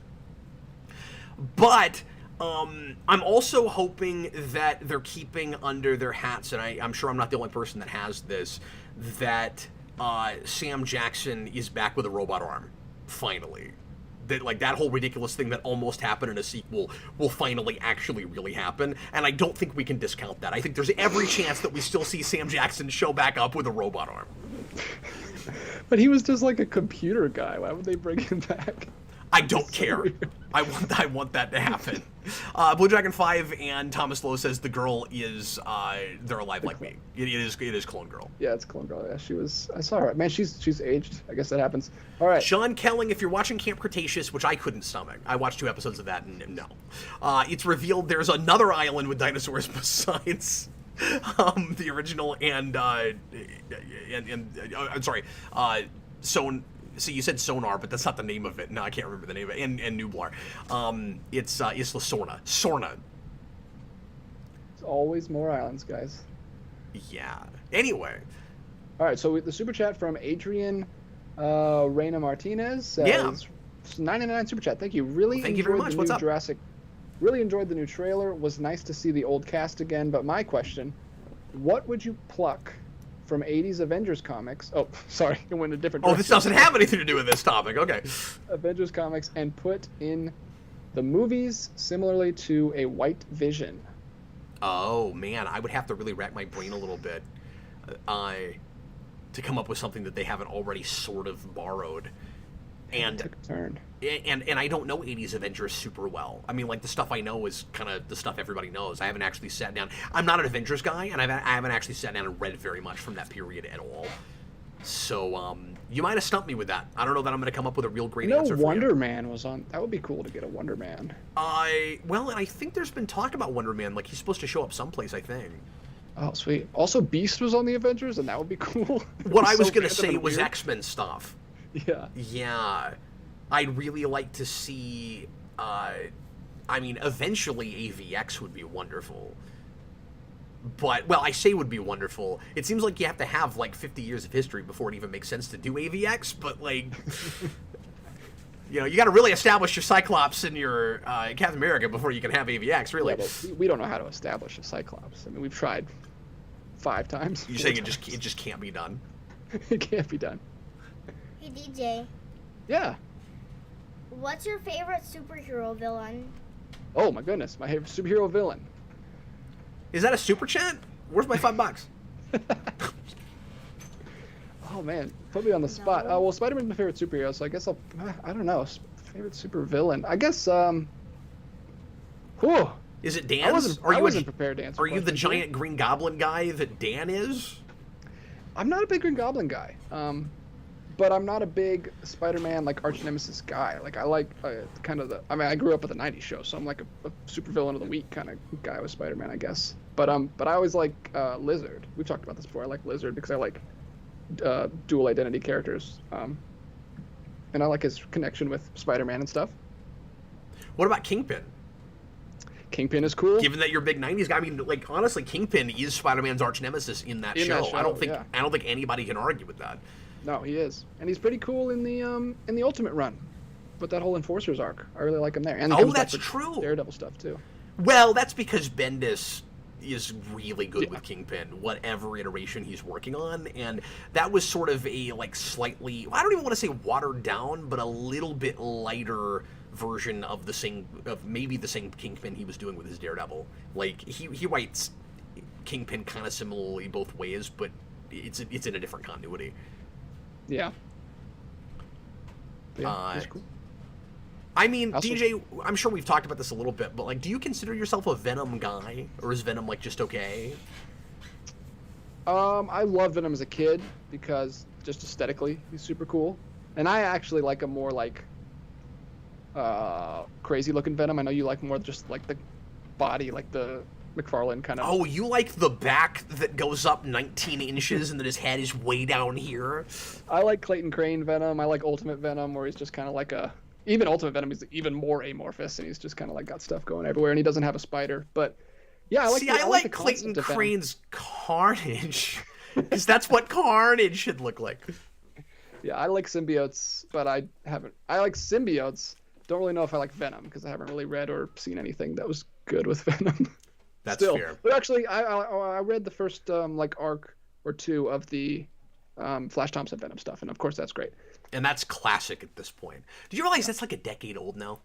But I'm also hoping that they're keeping under their hats, and I'm sure I'm not the only person that has this, that Sam Jackson is back with a robot arm, finally. That, like, that whole ridiculous thing that almost happened in a sequel will finally actually really happen, and I don't think we can discount that. I think there's every chance that we still see Sam Jackson show back up with a robot arm. But he was just like a computer guy. Why would they bring him back? I don't care. I want that to happen. Blue Dragon 5 and Thomas Lowe says the girl is they're alive like me. It is Clone Girl. Yeah, it's Clone Girl. Yeah, I saw her. Man, she's aged. I guess that happens. All right. Sean Kelling, if you're watching Camp Cretaceous, which I couldn't stomach, I watched 2 episodes of that, and no. It's revealed there's another island with dinosaurs besides the original and I'm sorry, So you said Sonar, but that's not the name of it. No, I can't remember the name of it. And Nublar. It's Isla Sorna. Sorna. It's always more islands, guys. Yeah. Anyway. All right, so the super chat from Adrian Reina Martinez says, 99 super chat. Thank you. Thank you very much. What's up? Really enjoyed the new trailer. Was nice to see the old cast again. But my question, what would you pluck from 80s Avengers comics? Oh, sorry, it went a different direction. Oh, this doesn't have anything to do with this topic. Okay. Avengers comics and put in the movies similarly to a White Vision. Oh, man, I would have to really rack my brain a little bit to come up with something that they haven't already sort of borrowed. And took a turn. And I don't know 80s Avengers super well. I mean, like, the stuff I know is kind of the stuff everybody knows. I haven't actually sat down. I'm not an Avengers guy, and I haven't actually sat down and read very much from that period at all. So, you might have stumped me with that. I don't know that I'm going to come up with a real great answer for you. Wonder Man was on. That would be cool to get a Wonder Man. Well, and I think there's been talk about Wonder Man. Like, he's supposed to show up someplace, I think. Oh, sweet. Also, Beast was on the Avengers, and that would be cool. What I was going to say was X-Men stuff. Yeah. Yeah. I'd really like to see, eventually AVX would be wonderful. But, well, I say would be wonderful. It seems like you have to have, like, 50 years of history before it even makes sense to do AVX, but, like, you know, you got to really establish your Cyclops and your Captain America before you can have AVX, really. Yeah, but we don't know how to establish a Cyclops. I mean, we've tried 5 times. You're saying it just can't be done? It can't be done. Hey, DJ. Yeah. What's your favorite superhero villain? Oh, my goodness. My favorite superhero villain. Is that a super chat? Where's my $5? Oh, man. Put me on the spot. No. Well, Spider-Man's my favorite superhero, so I guess I don't know. Favorite super villain. I guess, Is it Dan's? I wasn't prepared to answer. Are you the giant Green Goblin guy that Dan is? I'm not a big Green Goblin guy. But I'm not a big Spider-Man like arch nemesis guy. Like I like kind of the. I mean, I grew up with the '90s show, so I'm like a super villain of the week kind of guy with Spider-Man, I guess. But I always like Lizard. We've talked about this before. I like Lizard because I like dual identity characters, and I like his connection with Spider-Man and stuff. What about Kingpin? Kingpin is cool. Given that you're a big '90s guy, I mean, like honestly, Kingpin is Spider-Man's arch nemesis in that show. I don't think anybody can argue with that. No, he is, and he's pretty cool in the Ultimate run, with that whole Enforcers arc. I really like him there. And that's true. Daredevil stuff too. Well, that's because Bendis is really good with Kingpin, whatever iteration he's working on, and that was sort of a like slightly, I don't even want to say watered down, but a little bit lighter version of maybe the same Kingpin he was doing with his Daredevil. Like he writes Kingpin kind of similarly both ways, but it's in a different continuity. Yeah. That's cool. I mean, also, DJ, I'm sure we've talked about this a little bit, but like, do you consider yourself a Venom guy, or is Venom like just okay? I loved Venom as a kid because just aesthetically he's super cool, and I actually like a more like crazy looking Venom. I know you like more just like the body, like the McFarlane kind of. Oh, you like the back that goes up 19 inches and then his head is way down here? I like Clayton Crane Venom. I like Ultimate Venom, where he's just kind of like even Ultimate Venom is even more amorphous, and he's just kind of like got stuff going everywhere, and he doesn't have a spider. But yeah, I like Clayton Crane's Carnage, because that's what Carnage should look like. Yeah, I like symbiotes, but I like symbiotes. Don't really know if I like Venom, because I haven't really read or seen anything that was good with Venom. That's fair. But actually, I read the first like arc or two of the Flash Thompson Venom stuff, and of course that's great. And that's classic at this point. Did you realize that's like a decade old now?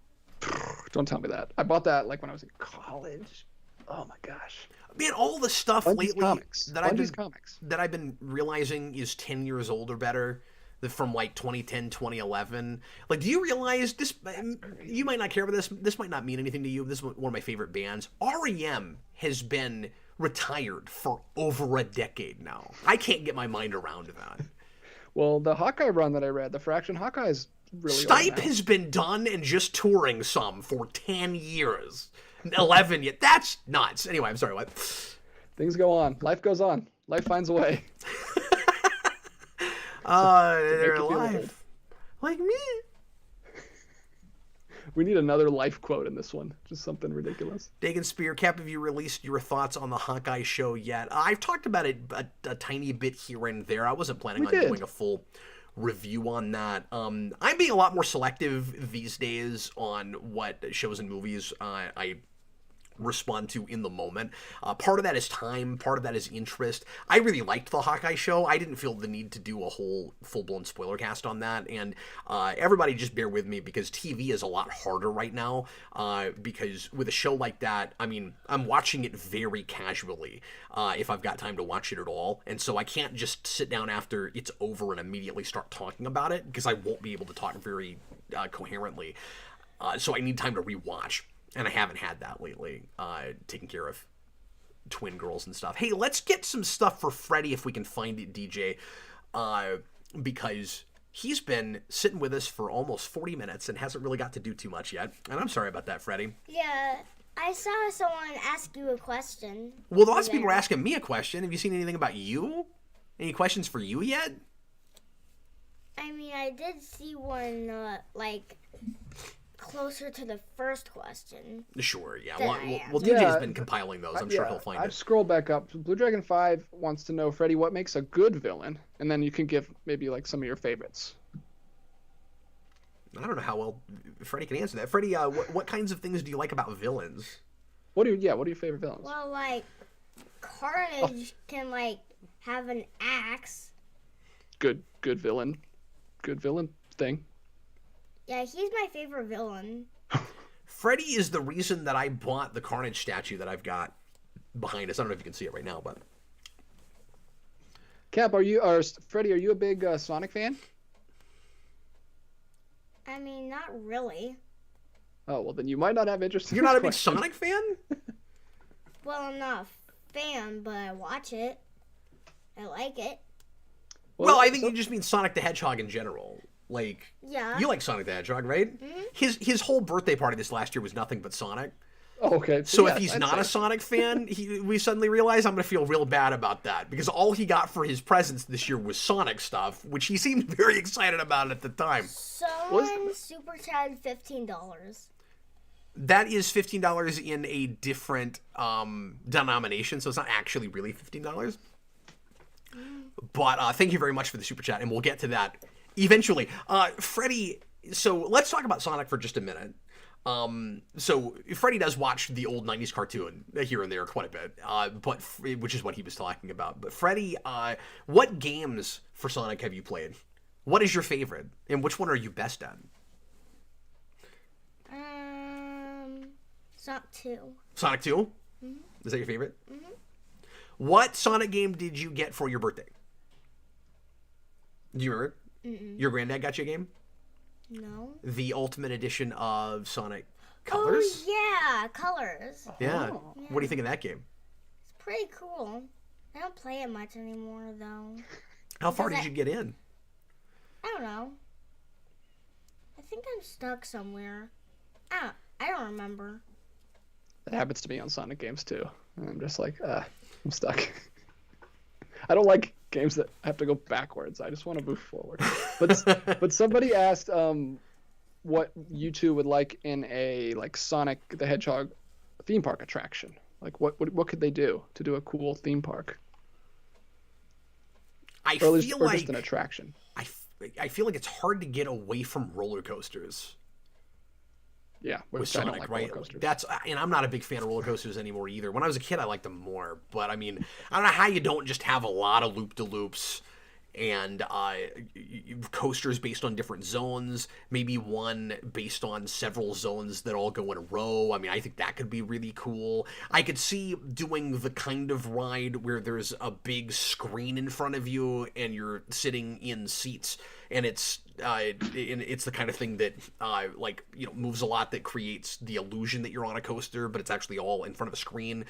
Don't tell me that. I bought that like when I was in college. Oh my gosh. Man, all the stuff Bundy's lately comics. that I've been realizing is 10 years old or better. From like 2010, 2011. Like, do you realize this? You might not care about this. This might not mean anything to you. This is one of my favorite bands. REM has been retired for over a decade now. I can't get my mind around that. Well, the Hawkeye run that I read, the Fraction Hawkeye is really Stipe has been done and just touring some for 10 years. 11 yet. That's nuts. Anyway, I'm sorry, what? Things go on. Life goes on. Life finds a way. They're alive. Like me. We need another life quote in this one. Just something ridiculous. Dagan Spear, Cap, have you released your thoughts on the Hawkeye show yet? I've talked about it a tiny bit here and there. I wasn't planning on doing a full review on that. I'm being a lot more selective these days on what shows and movies I respond to in the moment. Part of that is time, part of that is interest. I really liked the Hawkeye show. I didn't feel the need to do a whole full-blown spoiler cast on that, and everybody just bear with me because TV is a lot harder right now, because with a show like that, I mean, I'm watching it very casually if I've got time to watch it at all, and so I can't just sit down after it's over and immediately start talking about it, because I won't be able to talk very coherently, so I need time to rewatch. And I haven't had that lately, taking care of twin girls and stuff. Hey, let's get some stuff for Freddy if we can find it, DJ, because he's been sitting with us for almost 40 minutes and hasn't really got to do too much yet. And I'm sorry about that, Freddy. Yeah, I saw someone ask you a question. Well, lots of people are asking me a question. Have you seen anything about you? Any questions for you yet? I mean, I did see one, closer to the first question. Sure, yeah. Well, DJ's been compiling those. I'm sure he'll find it. I've scrolled back up. Blue Dragon 5 wants to know, Freddy, what makes a good villain? And then you can give maybe like some of your favorites. I don't know how well Freddy can answer that. Freddy, what kinds of things do you like about villains? What are your favorite villains? Well, like, Carnage can, have an axe. Good villain. Good villain thing. Yeah, he's my favorite villain. Freddy is the reason that I bought the Carnage statue that I've got behind us. I don't know if you can see it right now, but... Cap, Freddy, are you a big Sonic fan? I mean, not really. Oh, well, then you might not have interest in You're not a big Sonic fan? Well, I'm not a fan, but I watch it. I like it. Well, I think you just mean Sonic the Hedgehog in general. Like, Yeah. you like Sonic the Hedgehog, right? Mm-hmm. His whole birthday party this last year was nothing but Sonic. Oh, okay. So yeah, if he's I'd not say. a Sonic fan, we suddenly realize I'm going to feel real bad about that. Because all he got for his presents this year was Sonic stuff, which he seemed very excited about at the time. Someone super chatted $15. That is $15 in a different denomination, so it's not actually really $15. But thank you very much for the super chat, and we'll get to that eventually. Freddy, so let's talk about Sonic for just a minute. So Freddy does watch the old 90s cartoon here and there quite a bit, but which is what he was talking about. But Freddy, what games for Sonic have you played? What is your favorite, and which one are you best at? Sonic 2. Sonic 2? Mm-hmm. Is that your favorite? Mm-hmm. What Sonic game did you get for your birthday? Do you remember? Mm-mm. Your granddad got you a game? No. The Ultimate Edition of Sonic Colors? Oh, yeah, Colors. Yeah. Oh. What do you think of that game? It's pretty cool. I don't play it much anymore, though. How far Because did you get in? I don't know. I think I'm stuck somewhere. I don't remember. That happens to me on Sonic games too. And I'm just like, I'm stuck. I don't like games that have to go backwards. I just want to move forward. But somebody asked what you two would like in a like Sonic the Hedgehog theme park attraction. Like what could they do to do a cool theme park? I Or at least feel or like just an attraction. I feel like it's hard to get away from roller coasters Yeah, with which I don't Sonic, like right? roller coasters. And I'm not a big fan of roller coasters anymore either. When I was a kid, I liked them more. But I mean, I don't know how you don't just have a lot of loop-de-loops and coasters based on different zones, maybe one based on several zones that all go in a row. I mean, I think that could be really cool. I could see doing the kind of ride where there's a big screen in front of you and you're sitting in seats, and it's the kind of thing that moves a lot, that creates the illusion that you're on a coaster, but it's actually all in front of a screen.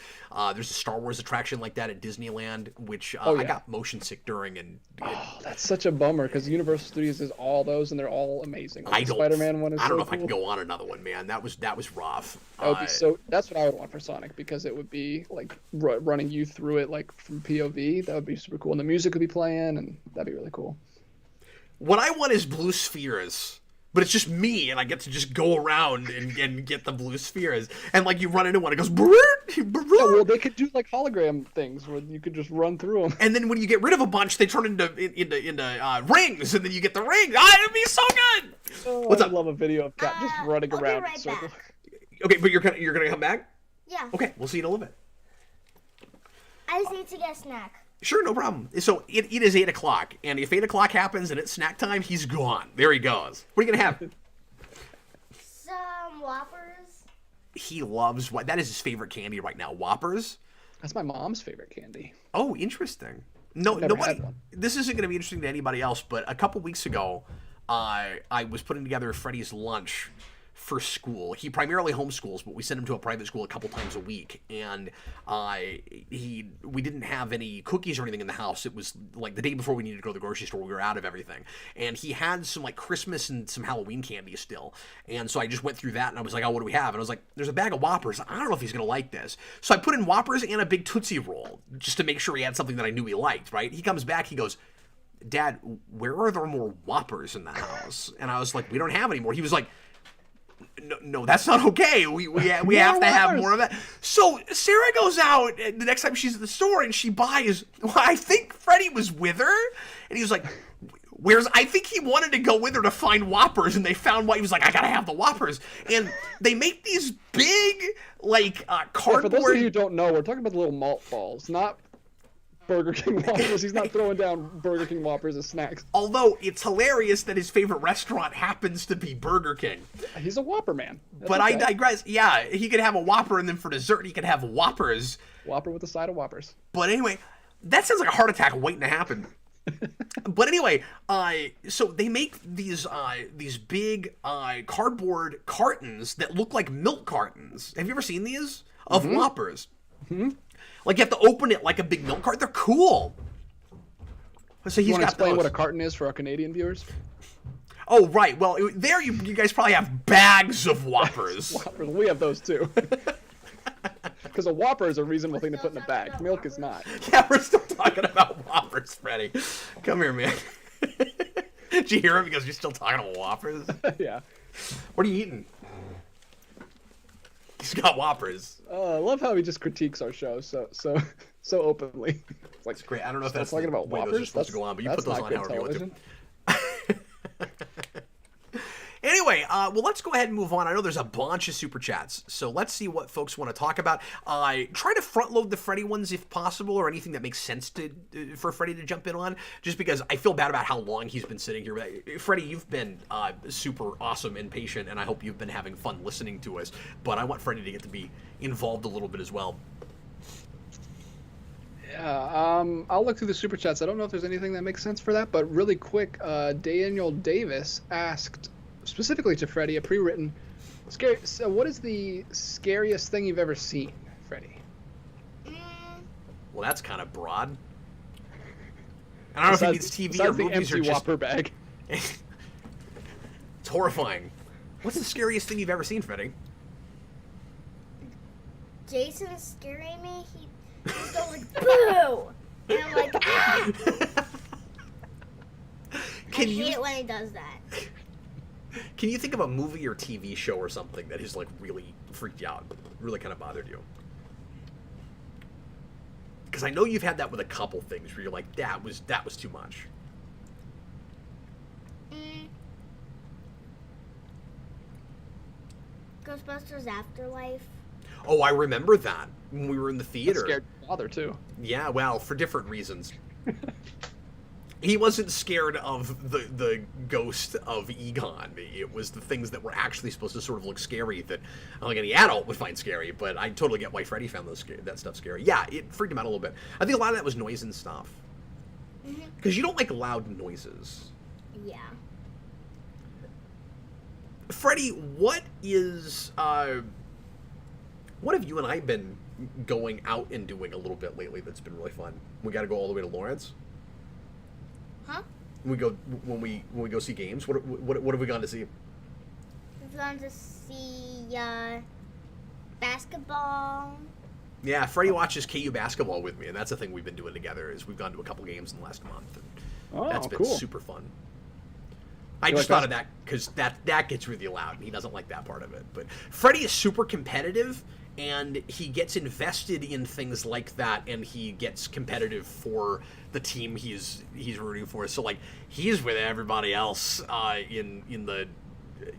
There's a Star Wars attraction like that at Disneyland, which I got motion sick during, and Oh, that's such a bummer because Universal Studios is all those and they're all amazing. Like, the Spider-Man one is I don't so know if I cool. can go on another one, man. That was rough. That would be so. That's what I would want for Sonic because it would be like running you through it like from POV. That would be super cool, and the music would be playing, and that'd be really cool. What I want is blue spheres, but it's just me, and I get to just go around and get the blue spheres. And like you run into one, it goes. Yeah, well, they could do like hologram things where you could just run through them. And then when you get rid of a bunch, they turn into rings, and then you get the rings. It'd be so good. Oh, What's I up? love a video of Cat just running I'll be around in right circles. back. Okay, but you're gonna come back. Yeah. Okay, we'll see you in a little bit. I just need to get a snack. Sure, no problem. So it is 8 o'clock, and if 8 o'clock happens and it's snack time, he's gone. There he goes. What are you gonna have? Some Whoppers. He loves what? That is his favorite candy right now. Whoppers. That's my mom's favorite candy. Oh, interesting. No, I've never nobody. had one. This isn't going to be interesting to anybody else, but a couple weeks ago, I was putting together Freddy's lunch for school. He primarily homeschools, but we sent him to a private school a couple times a week, and we didn't have any cookies or anything in the house. It was like the day before we needed to go to the grocery store. We were out of everything, and he had some like Christmas and some Halloween candy still, and so I just went through that, and I was like, oh, what do we have? And I was like, there's a bag of Whoppers. I don't know if he's gonna like this, so I put in Whoppers and a big Tootsie Roll just to make sure he had something that I knew he liked. Right? He comes back, he goes, Dad, where are there more Whoppers in the house? And I was like, we don't have any more. He was like, no, that's not okay. We have to have more of that. So Sarah goes out the next time she's at the store and she buys. Well, I think Freddy was with her, and he was like, "Where's?" I think he wanted to go with her to find Whoppers, and they found what he was like. I gotta have the Whoppers, and they make these big like Yeah, cardboard. for those of you who don't know, we're talking about the little malt balls, not Burger King Whoppers. He's not throwing down Burger King Whoppers as snacks. Although it's hilarious that his favorite restaurant happens to be Burger King. He's a Whopper man. That's But I okay. digress. Yeah, he could have a Whopper, and then for dessert he could have Whoppers. Whopper with a side of Whoppers. But anyway, that sounds like a heart attack waiting to happen. But anyway, so they make these big cardboard cartons that look like milk cartons. Have you ever seen these of Whoppers? Like you have to open it like a big milk carton. They're cool. So he's You want to got explain those. what a carton is for our Canadian viewers? Oh, right. Well, there you guys probably have bags of Whoppers. Whoppers. We have those too. Because a Whopper is a reasonable thing to put in a bag. Milk is not. Yeah, we're still talking about Whoppers, Freddy. Come here, man. Did you hear him? Because you're still talking about Whoppers? Yeah. What are you eating? He's got Whoppers. I love how he just critiques our show so openly. It's like, It's great. I don't know if that's talking the about way those are Whoppers. supposed to go on, but you put those on however you want to. television. Anyway, well, let's go ahead and move on. I know there's a bunch of super chats, so let's see what folks want to talk about. Try to front load the Freddy ones if possible, or anything that makes sense for Freddy to jump in on, just because I feel bad about how long he's been sitting here. Freddy, you've been super awesome and patient, and I hope you've been having fun listening to us, but I want Freddy to get to be involved a little bit as well. Yeah, I'll look through the super chats. I don't know if there's anything that makes sense for that, but really quick, Daniel Davis asked specifically to Freddy a pre-written scary. So, what is the scariest thing you've ever seen, Freddy? Well, that's kind of broad. I don't know if it means TV or the movies or empty just. Whopper bag. It's horrifying. What's the scariest thing you've ever seen, Freddy? Jason's scaring me. He's going like, boo! And I'm like, ah! I hate when he does that. Can you think of a movie or TV show or something that has like really freaked you out, really kind of bothered you? Because I know you've had that with a couple things where you're like, that was too much. Ghostbusters Afterlife. Oh, I remember that when we were in the theater. That scared my father too. Yeah, well, for different reasons. He wasn't scared of the ghost of Egon. It was the things that were actually supposed to sort of look scary that like any adult would find scary, but I totally get why Freddy found that stuff scary. Yeah, it freaked him out a little bit. I think a lot of that was noise and stuff. Because you don't like loud noises. Yeah. Freddy, what have you and I been going out and doing a little bit lately that's been really fun? We got to go all the way to Lawrence. Huh? When we go see games. What have we gone to see? We've gone to see basketball. Yeah, Freddy watches KU basketball with me, and that's the thing we've been doing together. Is we've gone to a couple games in the last month, and that's been super fun. I just thought of that because that gets really loud, and he doesn't like that part of it. But Freddy is super competitive, and he gets invested in things like that, and he gets competitive for the team he's rooting for. So like he's with everybody else in the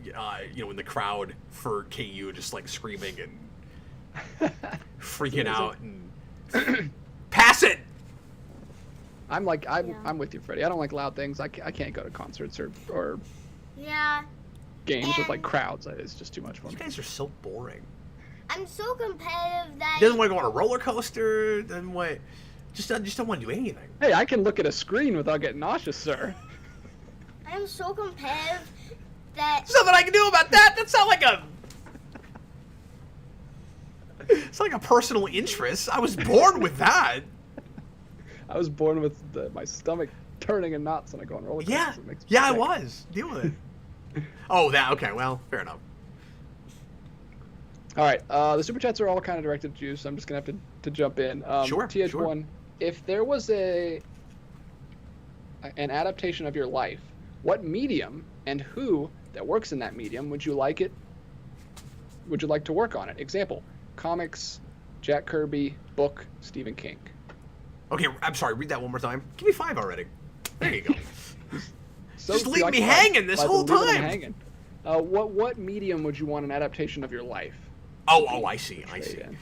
in the crowd for KU, just like screaming and freaking out and pass it. I'm with you, Freddy. I don't like loud things. I can't go to concerts or games with like crowds. It's just too much fun. You guys are so boring. I'm so competitive that He doesn't want to go on a roller coaster. Doesn't want. Just don't want to do anything. Hey, I can look at a screen without getting nauseous, sir. I'm so competitive that There's nothing I can do about that. That's not like a. It's like a personal interest. I was born with that. I was born with my stomach turning in knots when I go on roller coasters. Yeah, It makes me yeah, I sick. was. Deal with it. Oh, that. Okay, well, fair enough. All right, the super chats are all kind of directed to you, so I'm just gonna have to jump in. Sure. TH1, if there was an adaptation of your life, what medium and who that works in that medium would you like to work on it? Example: comics, Jack Kirby, book, Stephen King. Okay, I'm sorry. Read that one more time. Give me 5 already. There you go. So Just leave me hanging this whole time. Hanging. What medium would you want an adaptation of your life? Oh, I see. I see. in?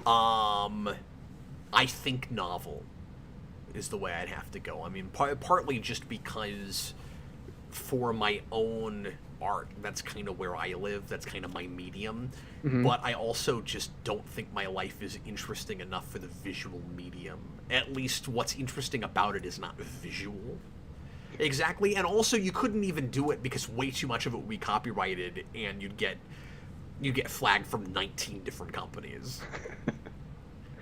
I think novel is the way I'd have to go. I mean, partly just because for my own art, that's kind of where I live. That's kind of my medium. Mm-hmm. But I also just don't think my life is interesting enough for the visual medium. At least what's interesting about it is not visual. Exactly. And also you couldn't even do it because way too much of it would be copyrighted and you'd get flagged from 19 different companies.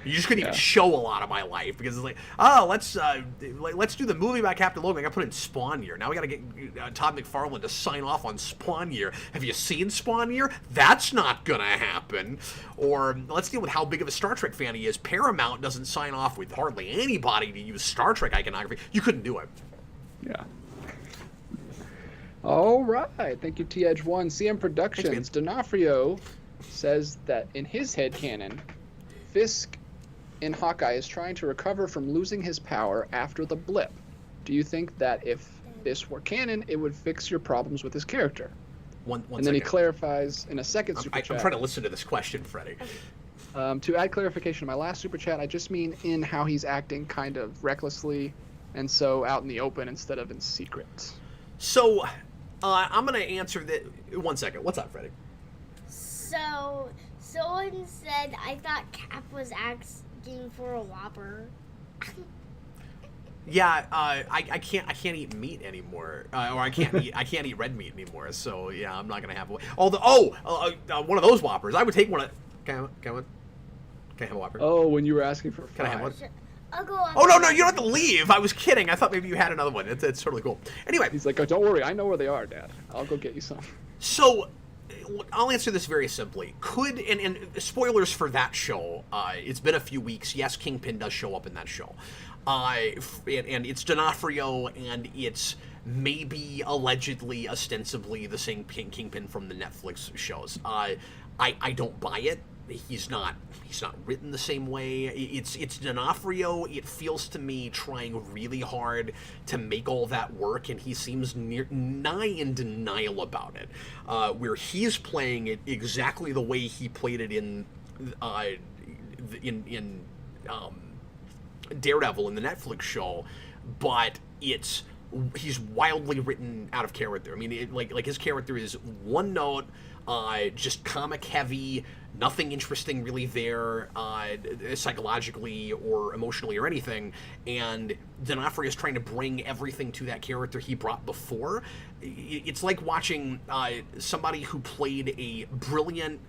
You just couldn't even Yeah. show a lot of my life because it's like, oh, let's do the movie about Captain Logan. I got to put in Spawn Year. Now we got to get Todd McFarlane to sign off on Spawn Year. Have you seen Spawn Year? That's not gonna happen. Or let's deal with how big of a Star Trek fan he is. Paramount doesn't sign off with hardly anybody to use Star Trek iconography. You couldn't do it. Yeah. All right. Thank you, T-Edge1. CM Productions. D'Onofrio says that in his headcanon, Fisk in Hawkeye is trying to recover from losing his power after the blip. Do you think that if this were canon, it would fix your problems with his character? One and then second. he clarifies in a second super I'm chat. trying to listen to this question, Freddy. To add clarification to my last super chat, I just mean in how he's acting kind of recklessly and so out in the open instead of in secret. So, I'm going to answer that. 1 second. What's up, Freddy? So, someone said I thought Cap was asking for a Whopper. Yeah, I can't eat meat anymore, or I can't eat red meat anymore. So yeah, I'm not gonna have one. One of those Whoppers. I would take one. Can I have a Whopper? Oh, when you were asking for Can I have one? I'll go on. Oh no, you don't have to leave. I was kidding. I thought maybe you had another one. It's totally cool. Anyway, He's like, oh, don't worry, I know where they are, Dad. I'll go get you some. so I'll answer this very simply. And spoilers for that show. It's been a few weeks. Yes, Kingpin does show up in that show. And it's D'Onofrio, and it's maybe allegedly, ostensibly the same Kingpin from the Netflix shows. I don't buy it. He's not written the same way. It's D'Onofrio. It feels to me trying really hard to make all that work, and he seems nigh in denial about it. Where he's playing it exactly the way he played it in Daredevil in the Netflix show, but he's wildly written out of character. I mean, like his character is one note, just comic heavy, nothing interesting really there, psychologically or emotionally or anything. And D'Onofrio is trying to bring everything to that character he brought before. It's like watching somebody who played a brilliant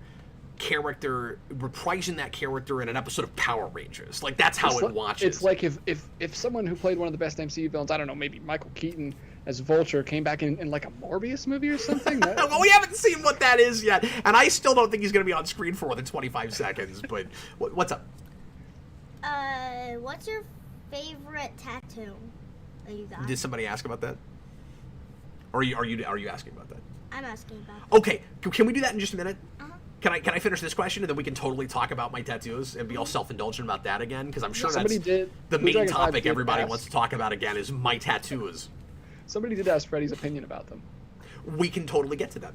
character reprising that character in an episode of Power Rangers. Like, that's how it watches. It's like if someone who played one of the best MCU villains, I don't know, maybe Michael Keaton as Vulture, came back in like a Morbius movie or something. Well, we haven't seen what that is yet, and I still don't think he's going to be on screen for more than 25 seconds. But what's up? What's your favorite tattoo that you got? Did somebody ask about that? Or are you asking about that? I'm asking about that. Okay, can we do that in just a minute? Uh-huh. Can I finish this question, and then we can totally talk about my tattoos and be all self-indulgent about that again? Because I'm sure that's the main Dragon topic 5 everybody did wants ask. to talk about again is my tattoos. Somebody did ask Freddy's opinion about them. We can totally get to them.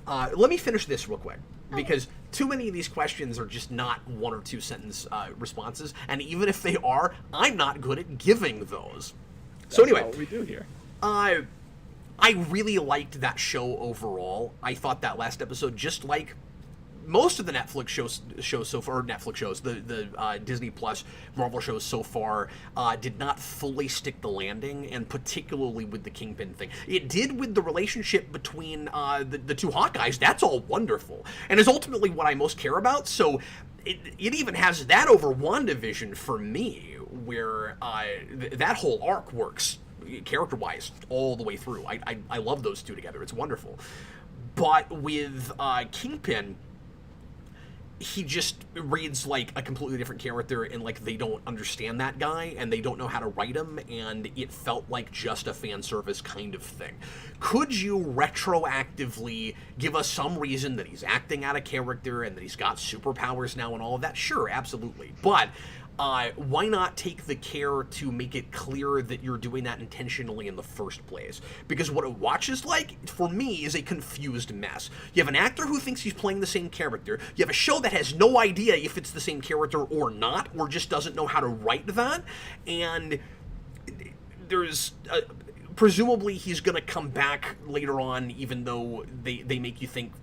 Let me finish this real quick, because too many of these questions are just not one or two sentence responses, and even if they are, I'm not good at giving those. So anyway, That's not what we do here. I really liked that show overall. I thought that last episode, just like most of the Netflix shows so far, the Disney Plus Marvel shows so far, did not fully stick the landing, and particularly with the Kingpin thing. It did with the relationship between the two Hawkeyes. That's all wonderful, and is ultimately what I most care about. So it even has that over WandaVision for me, where that whole arc works character-wise all the way through. I love those two together. It's wonderful. But with Kingpin, he just reads like a completely different character, and like they don't understand that guy and they don't know how to write him, and it felt like just a fan service kind of thing. Could you retroactively give us some reason that he's acting out of character and that he's got superpowers now and all of that? Sure, absolutely. But why not take the care to make it clear that you're doing that intentionally in the first place? Because what it watches like, for me, is a confused mess. You have an actor who thinks he's playing the same character. You have a show that has no idea if it's the same character or not, or just doesn't know how to write that. And there's presumably he's going to come back later on, even though they make you think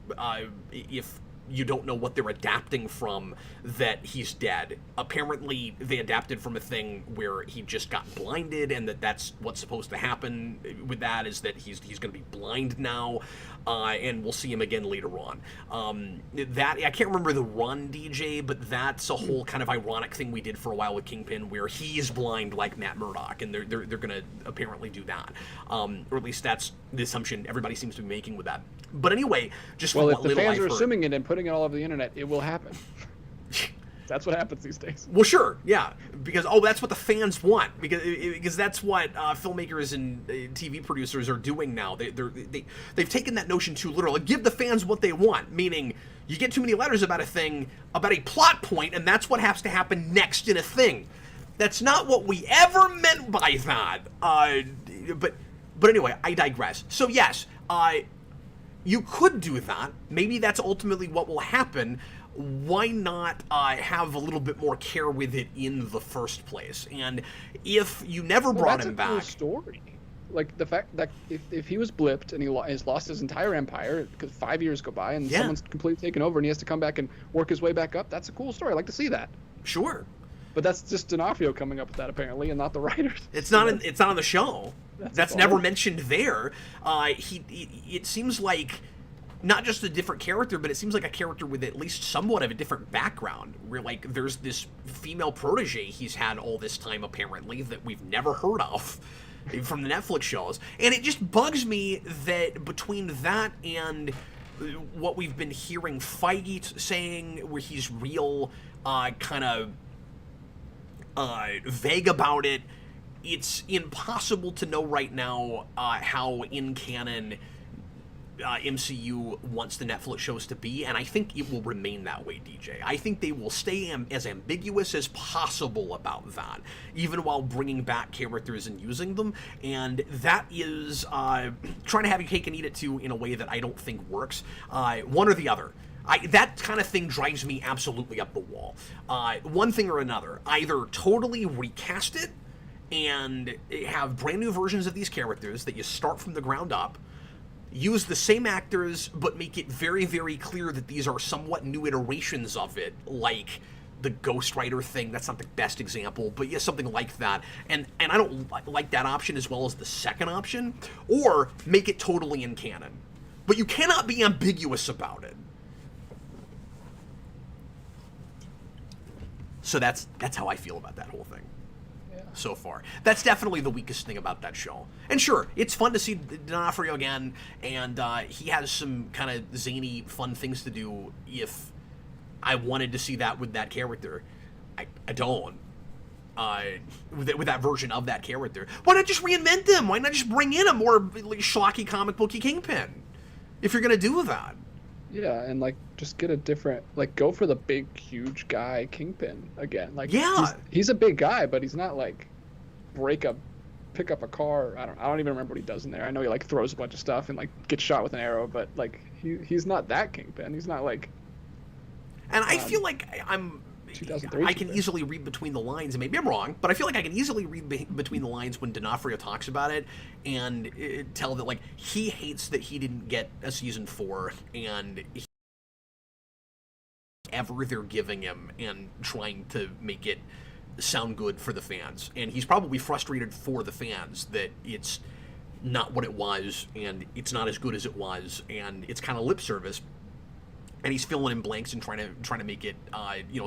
if you don't know what they're adapting from, that he's dead. Apparently, they adapted from a thing where he just got blinded, and that's what's supposed to happen with that, is that he's going to be blind now, and we'll see him again later on. That I can't remember the run, DJ, but that's a whole kind of ironic thing we did for a while with Kingpin, where he's blind like Matt Murdock, and they're going to apparently do that, or at least that's the assumption everybody seems to be making with that. But anyway, just well, from if the fans are heard, assuming it and putting it all over the internet, it will happen. That's what happens these days. Well, sure, yeah, because that's what the fans want, because that's what filmmakers and TV producers are doing now. They've taken that notion too literally. Give the fans what they want, meaning you get too many letters about a thing, about a plot point, and that's what has to happen next in a thing. That's not what we ever meant by that. But anyway, I digress. So yes, you could do that. Maybe that's ultimately what will happen. Why not have a little bit more care with it in the first place? And if you never brought him back, that's a cool story. Like the fact that if he was blipped and he has lost his entire empire because 5 years go by and someone's completely taken over and he has to come back and work his way back up, that's a cool story. I like to see that. Sure. But that's just D'Onofrio coming up with that apparently, and not the writers. It's not on the show. That's never mentioned there. It seems like not just a different character, but it seems like a character with at least somewhat of a different background. Where like there's this female protege he's had all this time apparently that we've never heard of from the Netflix shows, and it just bugs me that between that and what we've been hearing Feige saying, where he's real kind of vague about it, it's impossible to know right now how in canon MCU wants the Netflix shows to be, and I think it will remain that way, DJ. I think they will stay as ambiguous as possible about that, even while bringing back characters and using them, and that is trying to have your cake and eat it too in a way that I don't think works. One or the other. That kind of thing drives me absolutely up the wall. One thing or another. Either totally recast it and have brand new versions of these characters that you start from the ground up, use the same actors, but make it very, very clear that these are somewhat new iterations of it, like the Ghost Rider thing. That's not the best example, but yeah, something like that. And I don't like that option as well as the second option. Or make it totally in canon. But you cannot be ambiguous about it. So that's how I feel about that whole thing. So far. That's definitely the weakest thing about that show. And sure, it's fun to see D'Onofrio again, and he has some kind of zany, fun things to do if I wanted to see that with that character. I don't. With that version of that character. Why not just reinvent him? Why not just bring in a more schlocky comic booky Kingpin? If you're going to do that. Yeah, and like just get a different, like go for the big, huge guy Kingpin again. Like he's a big guy, but he's not like pick up a car. I don't even remember what he does in there. I know he like throws a bunch of stuff and like gets shot with an arrow, but like he's not that Kingpin. He's not like. And I feel like I can easily read between the lines, and maybe I'm wrong, but I feel like I can easily read between the lines when D'Onofrio talks about it and tell that like he hates that he didn't get a season 4 and ever they're giving him and trying to make it sound good for the fans. And he's probably frustrated for the fans that it's not what it was and it's not as good as it was and it's kind of lip service. And he's filling in blanks and trying to make it,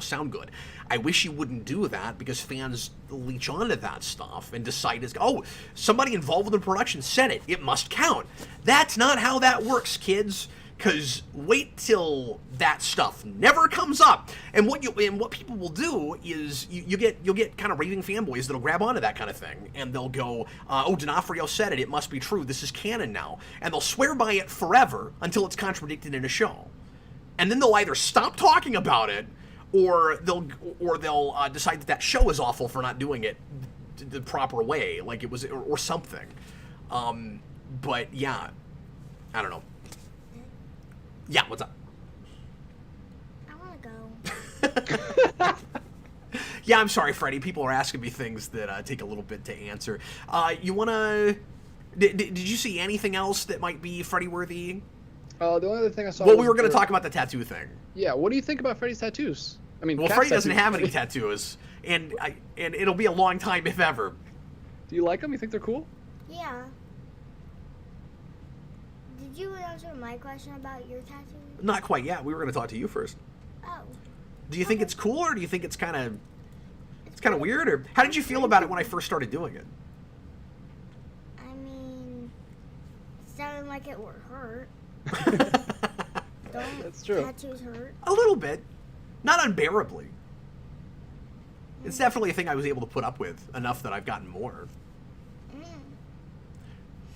sound good. I wish he wouldn't do that because fans leech onto that stuff and decide, somebody involved with the production said it. It must count. That's not how that works, kids. Because wait till that stuff never comes up. And what people will do is you'll get kind of raving fanboys that'll grab onto that kind of thing and they'll go, D'Onofrio said it. It must be true. This is canon now. And they'll swear by it forever until it's contradicted in a show. And then they'll either stop talking about it, or they'll decide that show is awful for not doing it the proper way, like it was, or something. But yeah, I don't know. Yeah, what's up? I want to go. Yeah, I'm sorry, Freddy. People are asking me things that take a little bit to answer. You wanna? Did you see anything else that might be Freddy worthy? The only other thing I saw. Well, was we were going to talk about the tattoo thing. Yeah. What do you think about Freddy's tattoos? I mean, Well, Cap's Freddy doesn't tattoos. have any tattoos, and it'll be a long time if ever. Do you like them? You think they're cool? Yeah. Did you answer my question about your tattoo? Not quite yet. We were going to talk to you first. Oh. Do you think it's cool, or do you think it's kind of weird, or how did you feel about it when I first started doing it? I mean, it sounded like it would hurt. Don't That's true. tattoos hurt? A little bit. Not unbearably. It's definitely a thing I was able to put up with enough that I've gotten more. Mm.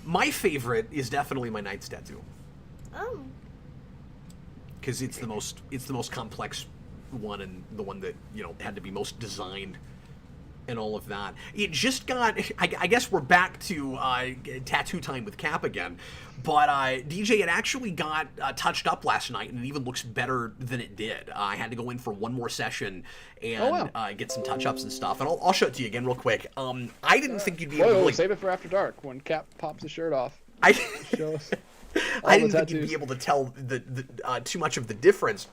My favorite is definitely my Knight's tattoo, Oh. because it's the most complex one, and the one that, you know, had to be most designed and all of that. It just got, I guess we're back to tattoo time with Cap again, but DJ, it actually got touched up last night, and it even looks better than it did. I had to go in for one more session and get some touch-ups and stuff, and I'll show it to you again real quick. I didn't think you'd be able to... Whoa, save it for after dark, when Cap pops his shirt off. Show us I didn't think you'd be able to tell too much of the difference,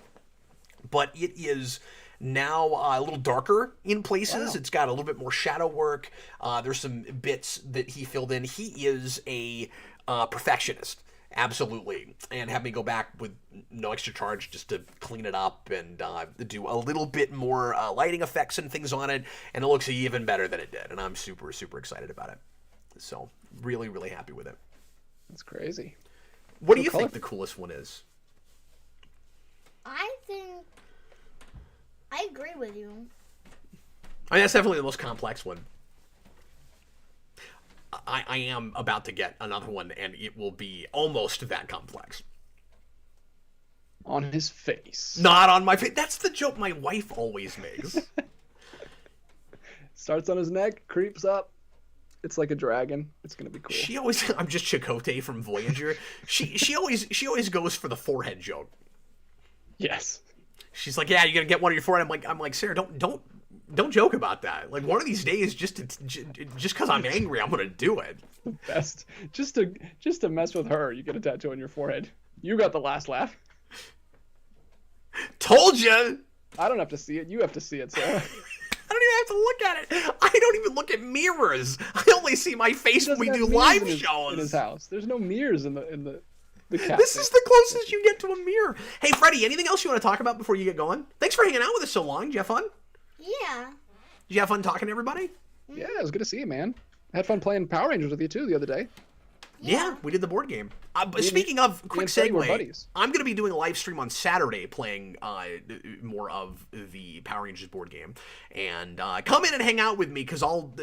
but it is now a little darker in places. Wow. It's got a little bit more shadow work. There's some bits that he filled in. He is a perfectionist, absolutely, and had me go back with no extra charge just to clean it up and do a little bit more lighting effects and things on it, and it looks even better than it did, and I'm super, super excited about it. So really, really happy with it. That's crazy. What do you think the coolest one is? I think I agree with you. I mean, that's definitely the most complex one. I am about to get another one, and it will be almost that complex. On his face. Not on my face. That's the joke my wife always makes. Starts on his neck, creeps up. It's like a dragon. It's gonna be cool. She always, I'm just Chakotay from Voyager. She always goes for the forehead joke. Yes. She's like, yeah, you're gonna get one on your forehead. I'm like, Sarah, don't joke about that. Like, one of these days, just because I'm angry, I'm gonna do it. The best. Just to mess with her, you get a tattoo on your forehead. You got the last laugh. Told you. I don't have to see it. You have to see it, Sarah. I don't even have to look at it. I don't even look at mirrors. I only see my face when we do live shows. In his house, there's no mirrors in the cafe. This is the closest you get to a mirror. Hey, Freddy, anything else you want to talk about before you get going? Thanks for hanging out with us so long. Did you have fun? Yeah. Did you have fun talking to everybody? Yeah, it was good to see you, man. I had fun playing Power Rangers with you too the other day. Yeah, we did the board game. Speaking of, quick segue, buddies. I'm going to be doing a live stream on Saturday playing more of the Power Rangers board game. And come in and hang out with me, because I'll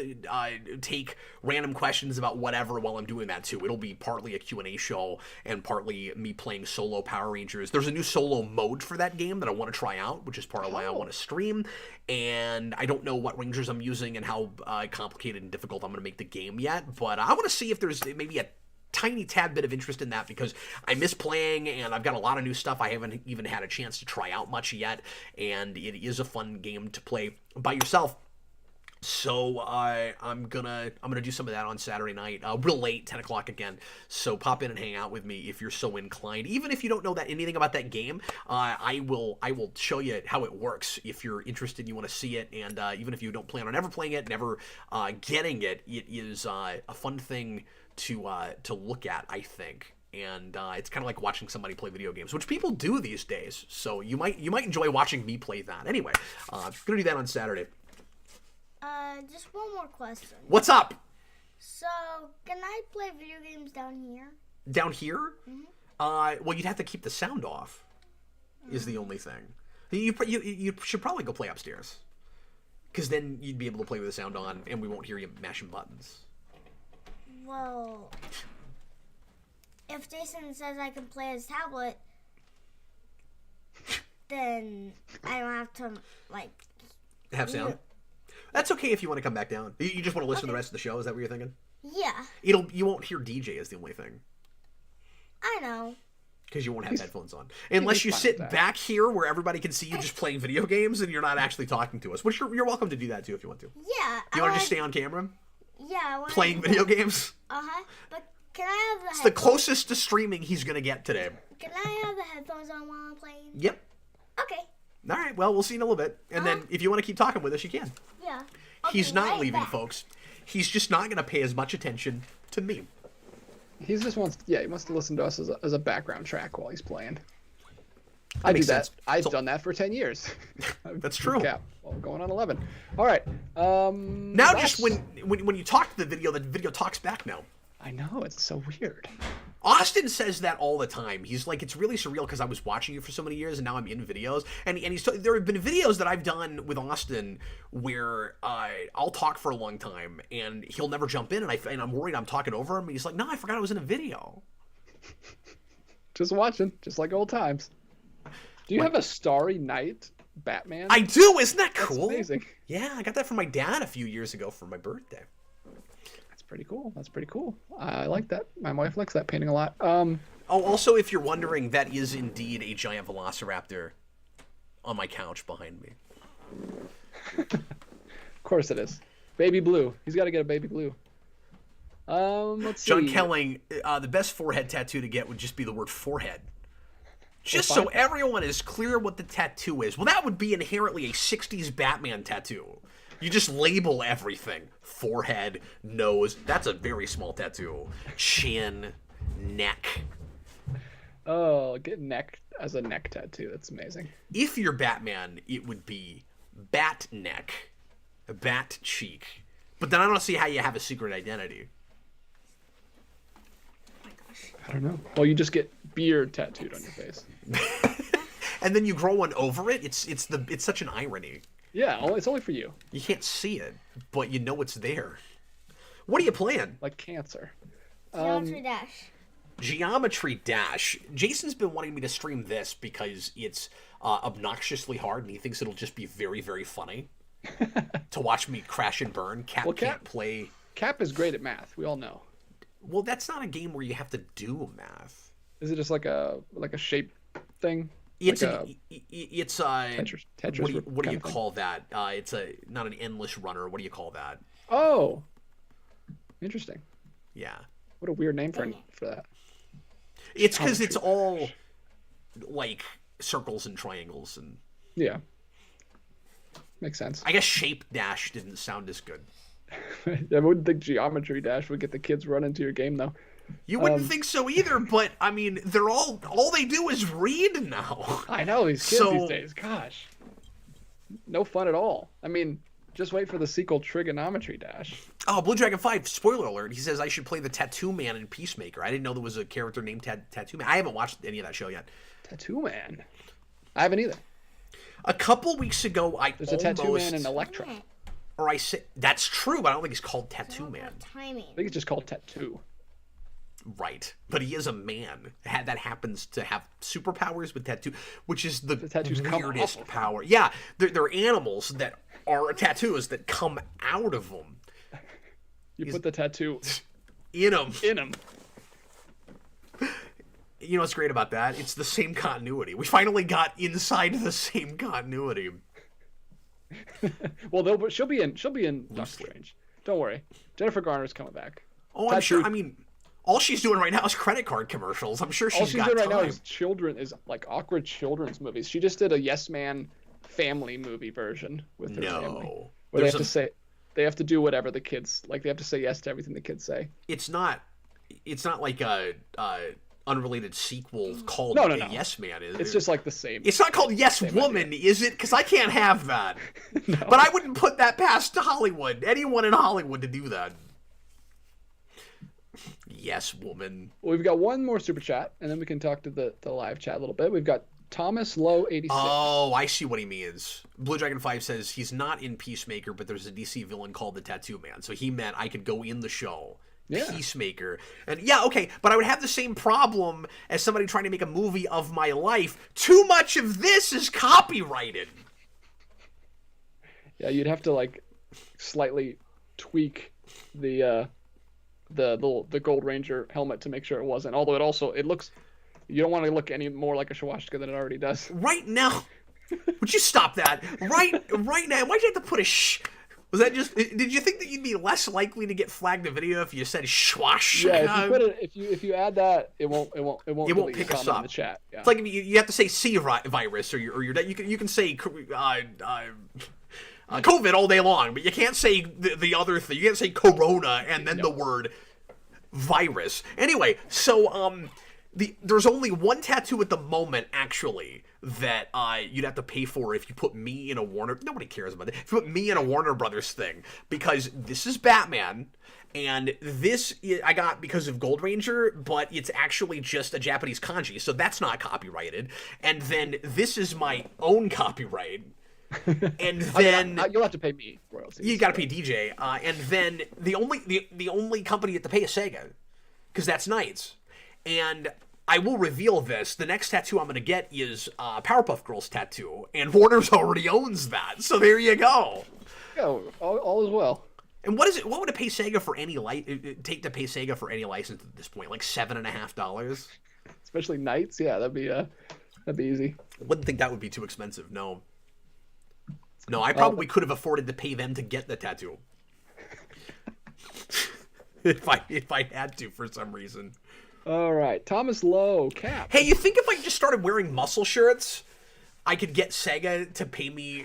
take random questions about whatever while I'm doing that too. It'll be partly a Q&A show and partly me playing solo Power Rangers. There's a new solo mode for that game that I want to try out, which is part of why I want to stream. And I don't know what Rangers I'm using and how complicated and difficult I'm going to make the game yet. But I want to see if there's maybe a tiny tad bit of interest in that, because I miss playing and I've got a lot of new stuff I haven't even had a chance to try out much yet, and it is a fun game to play by yourself. So I'm gonna do some of that on Saturday night, real late, 10 o'clock again. So pop in and hang out with me if you're so inclined. Even if you don't know anything about that game, I will show you how it works if you're interested. You want to see it, and even if you don't plan on ever playing it, never getting it, it is a fun thing to look at, I think. And it's kind of like watching somebody play video games, which people do these days. So you might enjoy watching me play that. Anyway, I'm gonna do that on Saturday. Just one more question. What's up? So, can I play video games down here? Down here? Mm-hmm. Well, you'd have to keep the sound off. Is the only thing. You should probably go play upstairs, because then you'd be able to play with the sound on, and we won't hear you mashing buttons. Well, if Jason says I can play his tablet, then I don't have to, like... Have sound? That's okay if you want to come back down. You just want to listen to the rest of the show? Is that what you're thinking? Yeah. You won't hear DJ is the only thing. I know. Because you won't have headphones on. Unless you sit back here where everybody can see you just playing video games and you're not actually talking to us. Which you're welcome to do that too if you want to. Yeah. Do you want to just stay on camera? Yeah. Playing video games? Uh-huh. But can I have the It's the closest to streaming he's going to get today. Can I have the headphones on while I'm playing? Yep. Okay. All right, well, we'll see in a little bit. And then if you want to keep talking with us, you can. Yeah. He's not right leaving, back. folks. He's just not going to pay as much attention to me. He just wants, he wants to listen to us as a background track while he's playing. I do makes that. sense. I've So- done that for 10 years. That's true. Cap. Well, going on 11. All right. Now, just when you talk to the video talks back now. I know, it's so weird. Austin says that all the time. He's like, it's really surreal because I was watching you for so many years and now I'm in videos. And there have been videos that I've done with Austin where I'll talk for a long time and he'll never jump in and I'm worried I'm talking over him. And he's like, no, I forgot I was in a video. Just watching, just like old times. Do you have a Starry Night Batman? I do. Isn't that cool? That's amazing. Yeah, I got that from my dad a few years ago for my birthday. That's pretty cool. That's pretty cool. I like that. My wife likes that painting a lot. Oh, also, if you're wondering, that is indeed a giant Velociraptor on my couch behind me. Of course it is. Baby blue. He's got to get a baby blue. Let's see. John Kelling, the best forehead tattoo to get would just be the word forehead. Just so everyone is clear what the tattoo is. Well, that would be inherently a 60s Batman tattoo. You just label everything. Forehead, nose. That's a very small tattoo. Chin, neck. Oh, get neck as a neck tattoo. That's amazing. If you're Batman, it would be bat neck, bat cheek. But then I don't see how you have a secret identity. I don't know. Well, you just get beard tattooed on your face. And then you grow one over it. It's such an irony. Yeah, it's only for you. You can't see it, but you know it's there. What are you playing? Like cancer. Geometry Dash. Geometry Dash. Jason's been wanting me to stream this because it's obnoxiously hard, and he thinks it'll just be very, very funny to watch me crash and burn. Cap can't play. Cap is great at math. We all know. Well, that's not a game where you have to do math. Is it just like a shape thing? It's like it's Tetris what do you call that? It's not an endless runner. What do you call that? Oh, interesting. Yeah. What a weird name for that. It's because it's all like circles and triangles and. Yeah. Makes sense. I guess Shape Dash didn't sound as good. I wouldn't think Geometry Dash would get the kids run into your game though. You wouldn't think so either, but I mean, they're all they do is read now. I know these kids these days. Gosh, no fun at all. I mean, just wait for the sequel, Trigonometry Dash. Oh, Blue Dragon 5, spoiler alert. He says I should play the Tattoo Man in Peacemaker. I didn't know there was a character named Tattoo Man. I haven't watched any of that show yet. Tattoo Man. I haven't either. A couple weeks ago, There's a Tattoo Man in Electra. Or I said that's true, but I don't think he's called Tattoo Man. Timing. I think it's just called Tattoo. Right, but he is a man that happens to have superpowers with tattoo, which is the tattoos weirdest power. Yeah, they're animals that are tattoos that come out of them. You put the tattoo in them. In them. You know what's great about that? It's the same continuity. We finally got inside the same continuity. Well, she'll be in Doctor Strange. Don't worry, Jennifer Garner's coming back. Oh, I'm sure. I mean, all she's doing right now is credit card commercials. I'm sure she's got doing right time. now is like awkward children's movies. She just did a Yes Man family movie version with her family, where they have to do whatever the kids like. They have to say yes to everything the kids say. It's not like a unrelated sequel called No. Yes Man. It's just like the same. It's not called Yes Woman, is it? Because I can't have that. No. But I wouldn't put that past Hollywood. Anyone in Hollywood to do that. Yes Woman. Well, we've got one more super chat, and then we can talk to the live chat a little bit. We've got Thomas Low 86. Oh, I see what he means. Blue Dragon 5 says he's not in Peacemaker, but there's a DC villain called the Tattoo Man. So he meant I could go in the show. Yeah. Peacemaker. And yeah, okay, but I would have the same problem as somebody trying to make a movie of my life. Too much of this is copyrighted. Yeah, you'd have to like slightly tweak the Gold Ranger helmet to make sure it wasn't. Although it looks, you don't want to look any more like a swastika than it already does. Right now, would you stop that? Right now, why'd you have to put a Was that just? Did you think that you'd be less likely to get flagged a video if you said "schwash"? Yeah, if you put it, if you add that, it won't Pick us up in the chat. Yeah. It's like you have to say C virus or you can say COVID all day long, but you can't say the other thing. You can't say Corona and then the word virus. Anyway, so there's only one tattoo at the moment, actually, that you'd have to pay for if you put me in a Warner. Nobody cares about it. If you put me in a Warner Brothers thing, because this is Batman, and this I got because of Gold Ranger, but it's actually just a Japanese kanji, so that's not copyrighted. And then this is my own copyright. And then you'll have to pay me royalties. You got to pay DJ, and then the only company you have to pay is Sega, because that's Knights. And I will reveal this: the next tattoo I'm going to get is Powerpuff Girls tattoo, and Warner's already owns that. So there you go. Oh, all is well. And what is it? What would it pay Sega for any take to pay Sega for any license at this point? Like $7.50. Especially Knights, yeah, that'd be easy. I wouldn't think that would be too expensive. No. No, I probably could have afforded to pay them to get the tattoo. if I had to for some reason. All right, Thomas Lowe, Cap. Hey, you think if I just started wearing muscle shirts, I could get Sega to pay me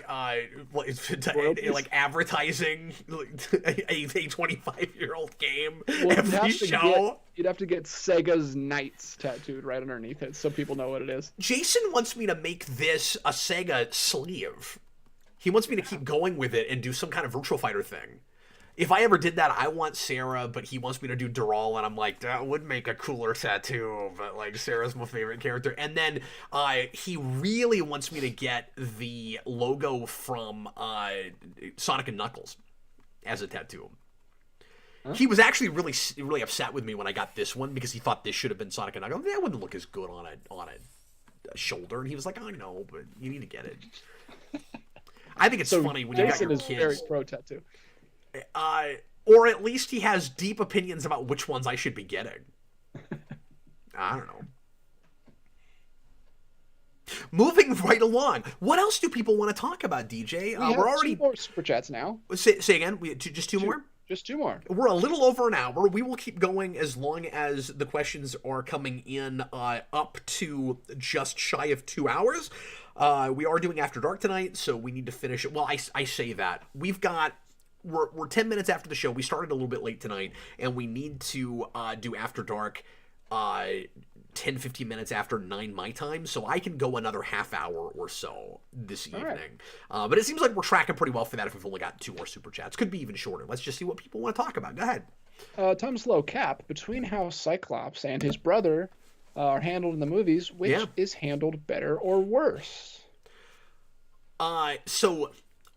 like advertising a 25-year-old game every show? You'd have to get Sega's Knights tattooed right underneath it so people know what it is. Jason wants me to make this a Sega sleeve. He wants me to keep going with it and do some kind of Virtual Fighter thing. If I ever did that, I want Sarah, but he wants me to do Dural, and I'm like, that would make a cooler tattoo, but like Sarah's my favorite character. And then he really wants me to get the logo from Sonic and Knuckles as a tattoo. Huh? He was actually really upset with me when I got this one because he thought this should have been Sonic and Knuckles. That wouldn't look as good on a shoulder, and he was like, I know, but you need to get it. I think it's funny when Jason you got your kids. Jason is very pro tattoo. Or at least he has deep opinions about which ones I should be getting. I don't know. Moving right along. What else do people want to talk about, DJ? We're already 2 more super chats now. Say again. Just two more? Just 2 more. We're a little over an hour. We will keep going as long as the questions are coming in up to just shy of 2 hours. We are doing After Dark tonight, so we need to finish it. Well, I say that. We're 10 minutes after the show. We started a little bit late tonight, and we need to do After Dark 10, 15 minutes after 9 my time, so I can go another half hour or so this evening. Right. But it seems like we're tracking pretty well for that if we've only got 2 more super chats. Could be even shorter. Let's just see what people want to talk about. Go ahead. Thomas Lowe, Cap, between how Cyclops and his brother are handled in the movies, which is handled better or worse? So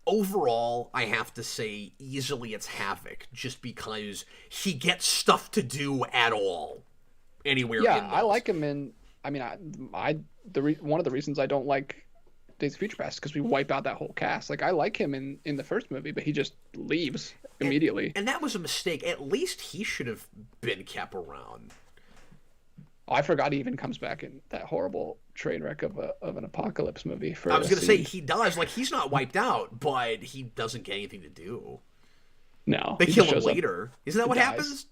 overall, I have to say easily it's Havoc, just because he gets stuff to do at all anywhere. Yeah, I like him in. I mean, one of the reasons I don't like Days of Future Past is because we wipe out that whole cast. Like, I like him in the first movie, but he just leaves immediately. And that was a mistake. At least he should have been kept around. Oh, I forgot he even comes back in that horrible train wreck of an apocalypse movie. I was going to say, he does. Like, he's not wiped out, but he doesn't get anything to do. No. They kill him later. Isn't that what happens?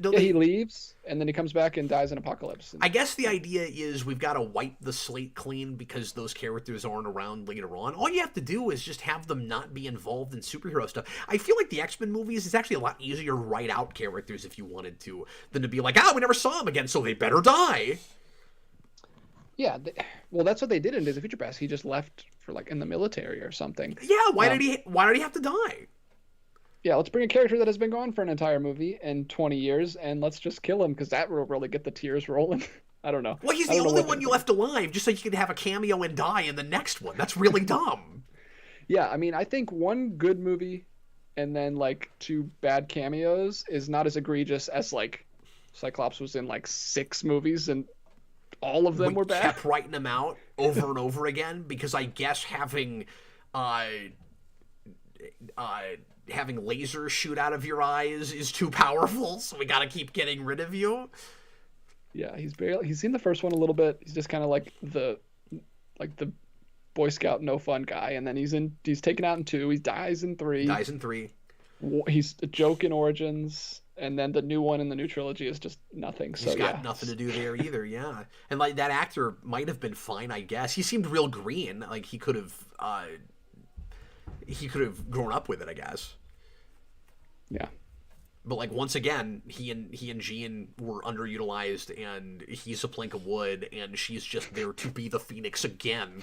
He leaves, and then he comes back and dies in Apocalypse. I guess the idea is we've got to wipe the slate clean because those characters aren't around later on. All you have to do is just have them not be involved in superhero stuff. I feel like the X-Men movies is actually a lot easier to write out characters if you wanted to than to be like, we never saw them again, so they better die. Yeah, well, that's what they did in Days of Future Past. He just left for in the military or something. Yeah, why did he have to die? Yeah, let's bring a character that has been gone for an entire movie and 20 years, and let's just kill him, because that will really get the tears rolling. I don't know. Well, he's the only one you left alive, just so you could have a cameo and die in the next one. That's really dumb. Yeah, I mean, I think one good movie and then, 2 bad cameos is not as egregious as, Cyclops was in, 6 movies, and all of them were bad. Kept writing them out over and over again, because I guess having lasers shoot out of your eyes is too powerful, so we gotta keep getting rid of you. Yeah, he's seen the first one a little bit. He's just kind of the Boy Scout no fun guy, and then he's taken out in 2. He dies in 3. He's a joke in Origins, and then the new one in the new trilogy is just nothing. So He's got nothing to do there either, yeah. And like that actor might have been fine, I guess. He seemed real green. Like he could have grown up with it, I guess. Yeah. But like once again, he and Jean were underutilized, and he's a plank of wood, and she's just there to be the Phoenix again.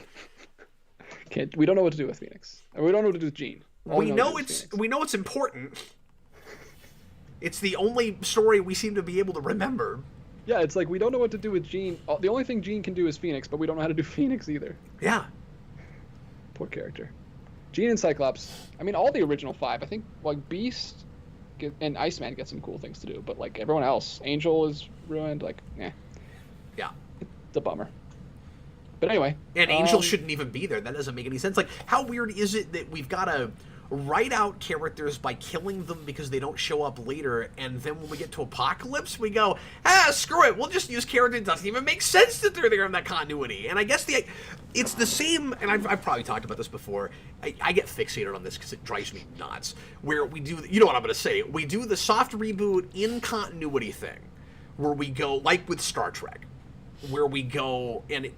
We don't know what to do with Phoenix. We don't know what to do with Jean. We know it's important. It's the only story we seem to be able to remember. Yeah, it's like we don't know what to do with Jean. The only thing Jean can do is Phoenix, but we don't know how to do Phoenix either. Yeah. Poor character. Jean and Cyclops. I mean, all the original 5. I think like Beast and Iceman get some cool things to do, but like everyone else, Angel is ruined. Like, yeah, it's a bummer. But anyway, and Angel shouldn't even be there. That doesn't make any sense. Like, how weird is it that we've got to write out characters by killing them because they don't show up later, and then when we get to Apocalypse, we go, screw it, we'll just use characters. It doesn't even make sense that they're there in that continuity. And I guess it's the same, and I've probably talked about this before. I get fixated on this because it drives me nuts. Where we do, you know what I'm going to say, we do the soft reboot in continuity thing, where we go, like with Star Trek, where we go, and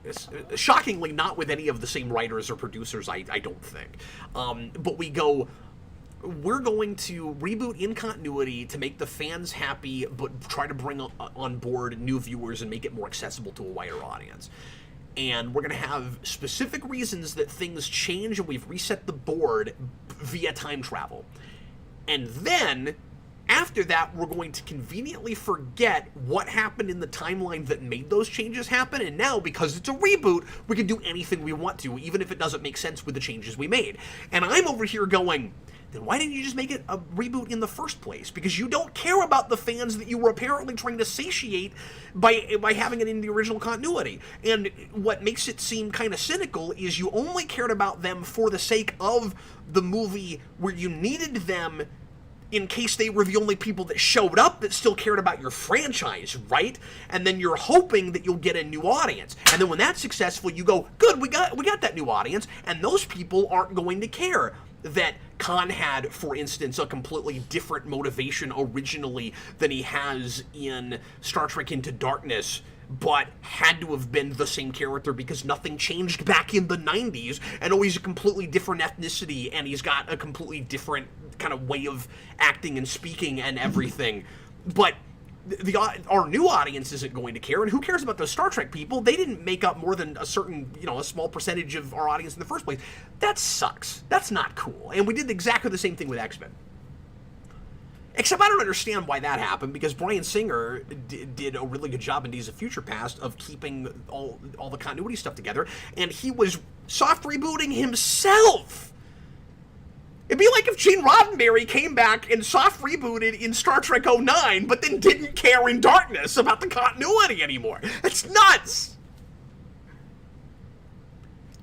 shockingly not with any of the same writers or producers, I don't think, but we go, we're going to reboot in continuity to make the fans happy, but try to bring on board new viewers and make it more accessible to a wider audience. And we're going to have specific reasons that things change, and we've reset the board via time travel. And then after that, we're going to conveniently forget what happened in the timeline that made those changes happen, and now, because it's a reboot, we can do anything we want to, even if it doesn't make sense with the changes we made. And I'm over here going, then why didn't you just make it a reboot in the first place? Because you don't care about the fans that you were apparently trying to satiate by having it in the original continuity. And what makes it seem kind of cynical is you only cared about them for the sake of the movie, where you needed them in case they were the only people that showed up that still cared about your franchise, right? And then you're hoping that you'll get a new audience. And then when that's successful, you go, good, we got that new audience, and those people aren't going to care that Khan had, for instance, a completely different motivation originally than he has in Star Trek Into Darkness, but had to have been the same character because nothing changed back in the 90s, and he's a completely different ethnicity, and he's got a completely different kind of way of acting and speaking and everything. But our new audience isn't going to care, and who cares about those Star Trek people? They didn't make up more than a certain, a small percentage of our audience in the first place. That sucks. That's not cool. And we did exactly the same thing with X-Men. Except I don't understand why that happened, because Bryan Singer did a really good job in Days of Future Past of keeping all the continuity stuff together, and he was soft rebooting himself. It'd be like if Gene Roddenberry came back and soft rebooted in Star Trek 09, but then didn't care in Darkness about the continuity anymore. That's nuts!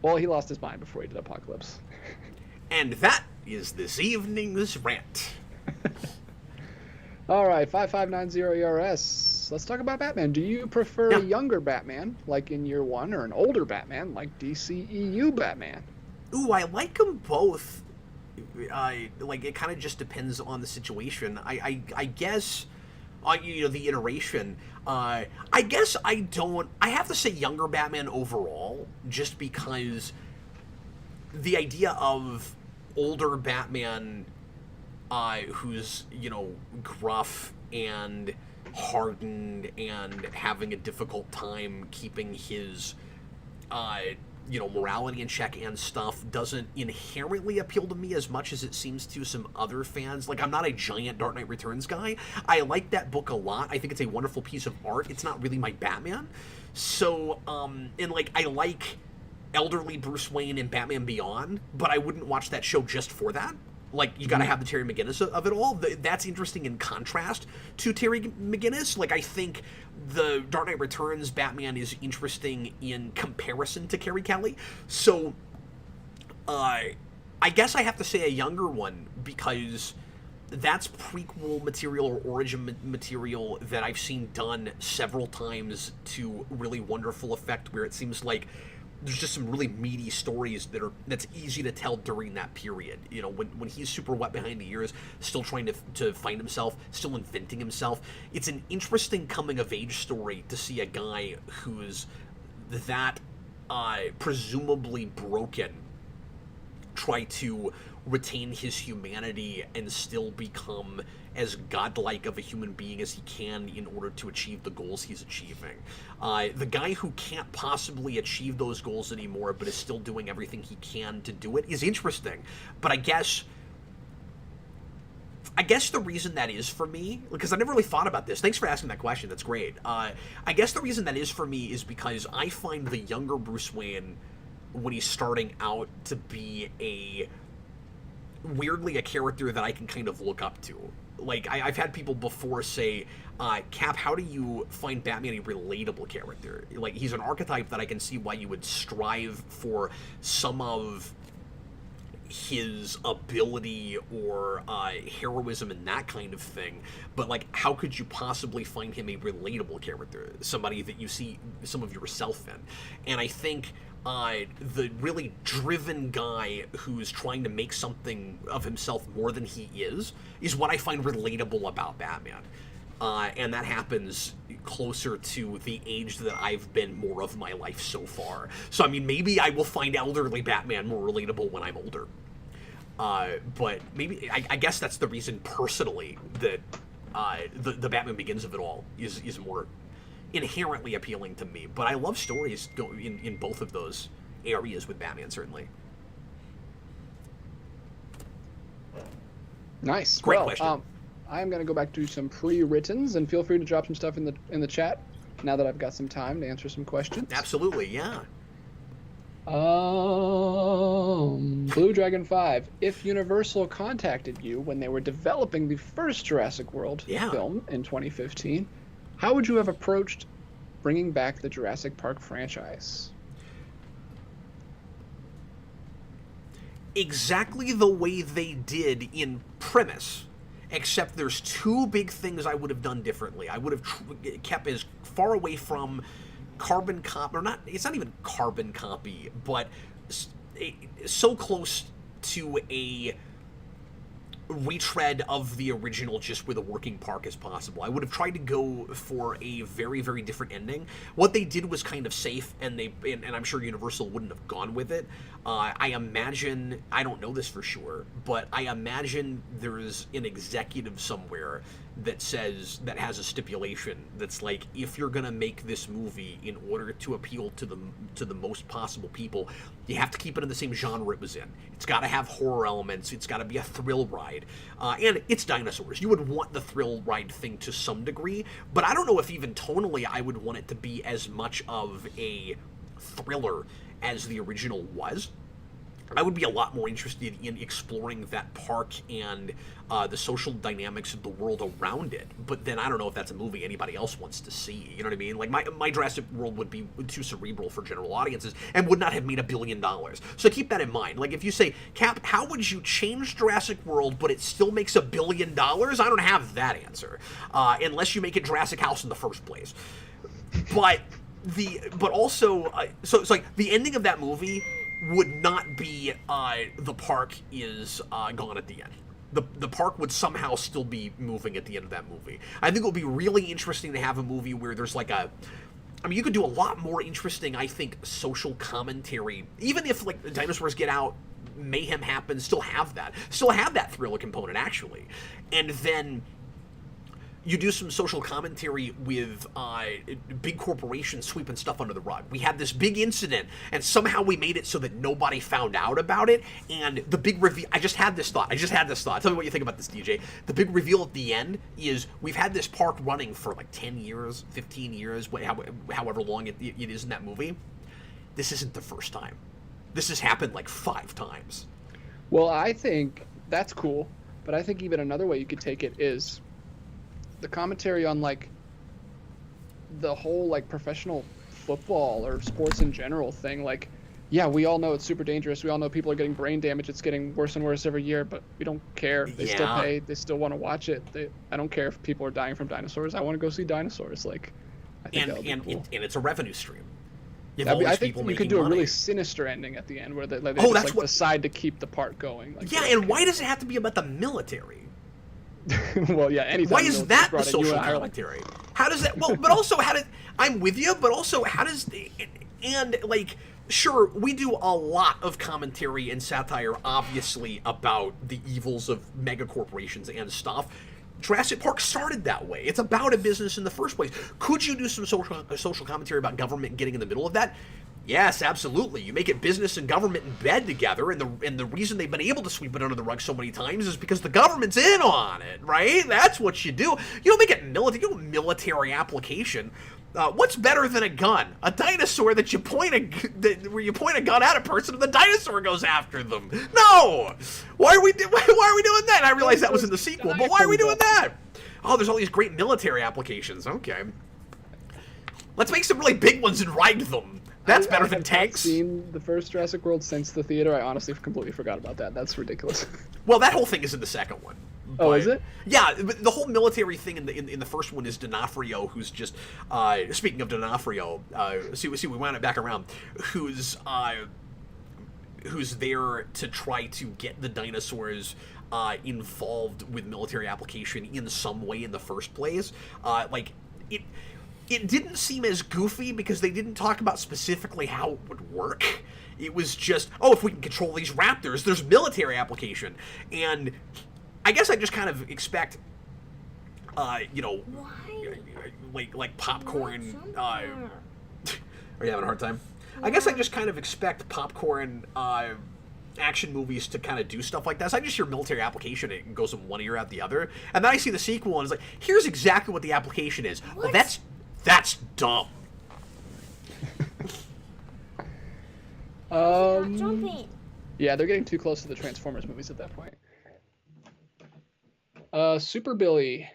Well, he lost his mind before he did Apocalypse. And that is this evening's rant. All right, 5590 ERS. Let's talk about Batman. Do you prefer a younger Batman, like in Year One, or an older Batman, like DCEU Batman? Ooh, I like them both. It kind of just depends on the situation. I guess, the iteration. I guess I have to say younger Batman overall, just because the idea of older Batman, who's, gruff and hardened and having a difficult time keeping his, morality in check and stuff, doesn't inherently appeal to me as much as it seems to some other fans. Like, I'm not a giant Dark Knight Returns guy. I like that book a lot. I think it's a wonderful piece of art. It's not really my Batman. So, I like elderly Bruce Wayne and Batman Beyond, but I wouldn't watch that show just for that. Like, you gotta have the Terry McGinnis of it all. That's interesting in contrast to Terry McGinnis. Like, I think the Dark Knight Returns Batman is interesting in comparison to Carrie Kelly. So, I guess I have to say a younger one, because that's prequel material or origin material that I've seen done several times to really wonderful effect, where it seems like there's just some really meaty stories that's easy to tell during that period. You know, when he's super wet behind the ears, still trying to find himself, still inventing himself. It's an interesting coming of age story to see a guy who's that presumably broken try to retain his humanity and still become as godlike of a human being as he can in order to achieve the goals he's achieving. The guy who can't possibly achieve those goals anymore but is still doing everything he can to do it is interesting. But I guess the reason that is for me, because I never really thought about this. Thanks for asking that question. That's great. I guess the reason that is for me is because I find the younger Bruce Wayne, when he's starting out, to be weirdly a character that I can kind of look up to. Like, I've had people before say, Cap, how do you find Batman a relatable character? Like, he's an archetype that I can see why you would strive for some of his ability or heroism and that kind of thing, but like, how could you possibly find him a relatable character, somebody that you see some of yourself in? And I think the really driven guy who's trying to make something of himself more than he is what I find relatable about Batman. And that happens closer to the age that I've been more of my life so far. So, I mean, maybe I will find elderly Batman more relatable when I'm older. But maybe, I guess that's the reason personally that the Batman Begins of it all is more inherently appealing to me. But I love stories in both of those areas with Batman, certainly. Nice. Great question. I'm going to go back to some pre-writtens, and feel free to drop some stuff in the chat now that I've got some time to answer some questions. Absolutely, yeah. Blue Dragon 5. If Universal contacted you when they were developing the first Jurassic World film in 2015, how would you have approached bringing back the Jurassic Park franchise? Exactly the way they did in premise, except there's two big things I would have done differently. I would have kept as far away from carbon copy, or not, it's not even carbon copy, but so close to a retread of the original just with a working park as possible. I would have tried to go for a very, very different ending. What they did was kind of safe, and I'm sure Universal wouldn't have gone with it. I imagine, I don't know this for sure, but I imagine there's an executive somewhere that has a stipulation that's like, if you're gonna make this movie, in order to appeal to the most possible people, you have to keep it in the same genre it was in. It's got to have horror elements. It's got to be a thrill ride, and it's dinosaurs. You would want the thrill ride thing to some degree, but I don't know if even tonally I would want it to be as much of a thriller as the original was. I would be a lot more interested in exploring that park and the social dynamics of the world around it. But then I don't know if that's a movie anybody else wants to see. You know what I mean? Like, my Jurassic World would be too cerebral for general audiences and would not have made $1 billion. So keep that in mind. Like, if you say, Cap, how would you change Jurassic World but it still makes $1 billion? I don't have that answer. Unless you make it Jurassic House in the first place. But also, so it's like the ending of that movie would not be the park is gone at the end. The park would somehow still be moving at the end of that movie. I think it would be really interesting to have a movie where there's like you could do a lot more interesting, I think, social commentary. Even if, like, the dinosaurs get out, mayhem happens, still have that thriller component, actually. And then you do some social commentary with big corporations sweeping stuff under the rug. We had this big incident, and somehow we made it so that nobody found out about it. And the big reveal, I just had this thought. Tell me what you think about this, DJ. The big reveal at the end is we've had this park running for like 10 years, 15 years, however long it is in that movie. This isn't the first time. This has happened like 5 times. Well, I think that's cool, but I think even another way you could take it is the commentary on, like, the whole, like, professional football or sports in general thing. Like, yeah, we all know it's super dangerous. We all know people are getting brain damage. It's getting worse and worse every year, but we don't care. They still pay. They still want to watch it. I don't care if people are dying from dinosaurs. I want to go see dinosaurs. Like, I think that would be cool. And it's a revenue stream. You have all I these think people you making could do a money. really sinister ending at the end where they Oh, just that's like what- decide to keep the park going. Like, Yeah, and why does it have to be about the military? well, yeah. Anytime Why the is military's that the brought in, you social and I are like, commentary? How does that? Well, but also how does? I'm with you, but also how does? And like, sure, we do a lot of commentary and satire, obviously, about the evils of mega corporations and stuff. Jurassic Park started that way. It's about a business in the first place. Could you do some social commentary about government getting in the middle of that? Yes, absolutely. You make it business and government in bed together, and the reason they've been able to sweep it under the rug so many times is because the government's in on it, right? That's what you do. You don't make it military. You don't military application. What's better than a gun? A dinosaur that you where you point a gun at a person and the dinosaur goes after them. No! Why are we doing that? I realize that was in the sequel, but why are we doing that? Oh, there's all these great military applications. Okay. Let's make some really big ones and ride them. That's better than tanks. I've seen the first Jurassic World since the theater. I honestly completely forgot about that. That's ridiculous. Well, that whole thing is in the second one. Oh, is it? Yeah, but the whole military thing in the first one is D'Onofrio, who's just speaking of D'Onofrio, we wound it back around, who's there to try to get the dinosaurs involved with military application in some way in the first place. It didn't seem as goofy because they didn't talk about specifically how it would work. It was just, oh, if we can control these raptors, there's military application. And I guess I just kind of expect, like popcorn. Are you having a hard time? I guess I just kind of expect popcorn action movies to kind of do stuff like that. So I just hear military application, it goes in one ear out the other. And then I see the sequel and it's like, here's exactly what the application is. Well, that's dumb. Not jumping. Yeah, they're getting too close to the Transformers movies at that point. Super Billy